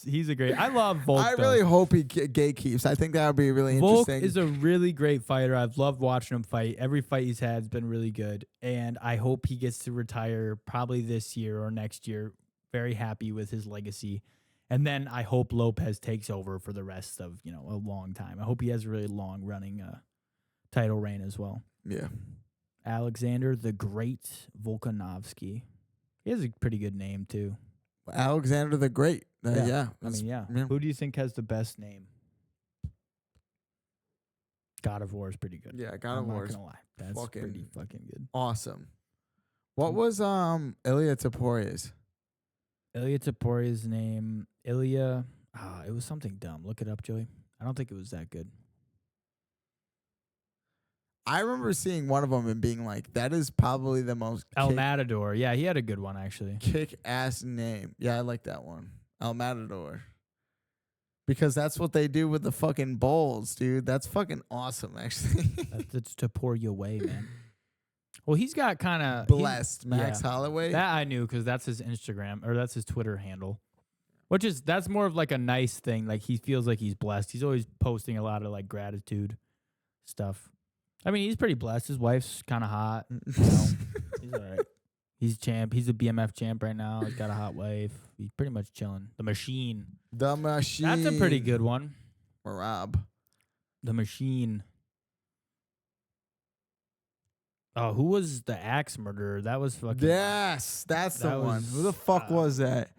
B: He's a great. I love Volk.
A: I really hope he gatekeeps. I think that would be really interesting.
B: Volk is a really great fighter. I've loved watching him fight. Every fight he's had has been really good, and I hope he gets to retire probably this year or next year. Very happy with his legacy. And then I hope Lopez takes over for the rest of, a long time. I hope he has a really long running title reign as well.
A: Yeah.
B: Alexander the Great Volkanovski. He has a pretty good name, too.
A: Alexander the Great. Yeah.
B: I mean, yeah. Who do you think has the best name? God of War is pretty good.
A: Yeah, God of War is
B: That's pretty fucking good.
A: Awesome. What was Ilia Toporia's?
B: Ilia Toporia's name, Ilia. It was something dumb. Look it up, Joey. I don't think it was that good.
A: I remember seeing one of them and being like, that is probably the most
B: El Matador. Yeah, he had a good one, actually.
A: Kick-ass name. Yeah, I like that one. El Matador. Because that's what they do with the fucking bowls, dude. That's fucking awesome, actually.
B: That's Toporia way, man. Well, he's got kind of
A: blessed Max Holloway.
B: That I knew because that's his Instagram or that's his Twitter handle, that's more of like a nice thing. Like he feels like he's blessed. He's always posting a lot of like gratitude stuff. I mean, he's pretty blessed. His wife's kind of hot. He's all right. He's champ. He's a BMF champ right now. He's got a hot wife. He's pretty much chilling. The Machine. That's a pretty good one.
A: Rob.
B: The Machine. Oh, who was the axe murderer? That was fucking.
A: Yes, that's the one. Who the fuck was that?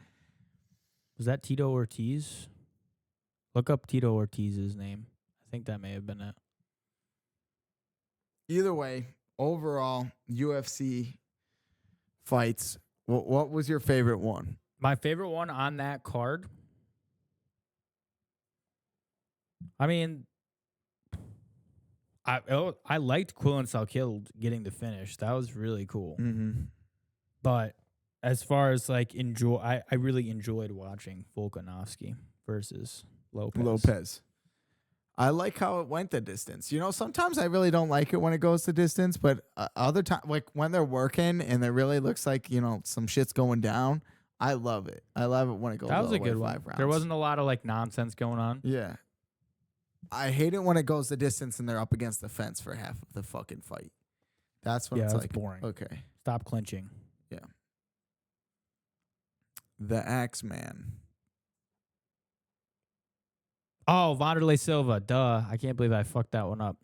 B: Was that Tito Ortiz? Look up Tito Ortiz's name. I think that may have been it.
A: Either way, overall, UFC fights. What was your favorite one?
B: My favorite one on that card? I mean, I liked Quillen Salkild getting the finish. That was really cool.
A: Mm-hmm.
B: But as far as like I really enjoyed watching Volkanovski versus Lopez.
A: I like how it went the distance. Sometimes I really don't like it when it goes the distance, but other times, like when they're working and it really looks like, some shit's going down, I love it. I love it when it goes all the way 5 rounds. That was a good one.
B: There wasn't a lot of like nonsense going on.
A: Yeah. I hate it when it goes the distance and they're up against the fence for half of the fucking fight. That's when it's like
B: boring.
A: Okay.
B: Stop clinching.
A: Yeah. The Axeman.
B: Oh, Wanderlei Silva. Duh. I can't believe I fucked that one up.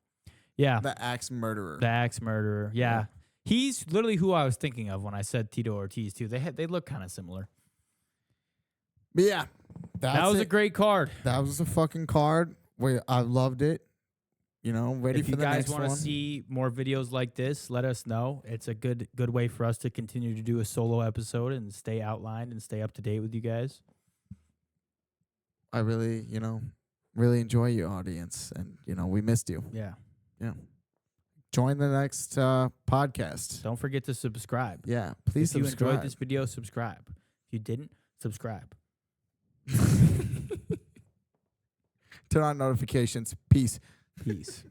B: Yeah.
A: The axe murderer.
B: The axe murderer. Yeah. He's literally who I was thinking of when I said Tito Ortiz, too. They look kind of similar.
A: But yeah.
B: That was a great card.
A: That was a fucking card. I loved it. You know, ready for the next one.
B: If you guys want to see more videos like this, let us know. It's a good way for us to continue to do a solo episode and stay outlined and stay up to date with you guys.
A: I really, really enjoy you, audience. And, we missed you.
B: Yeah.
A: Yeah. Join the next podcast.
B: Don't forget to subscribe.
A: Yeah, please subscribe.
B: If you enjoyed this video, subscribe. If you didn't, subscribe.
A: Turn on notifications. Peace.
B: Peace.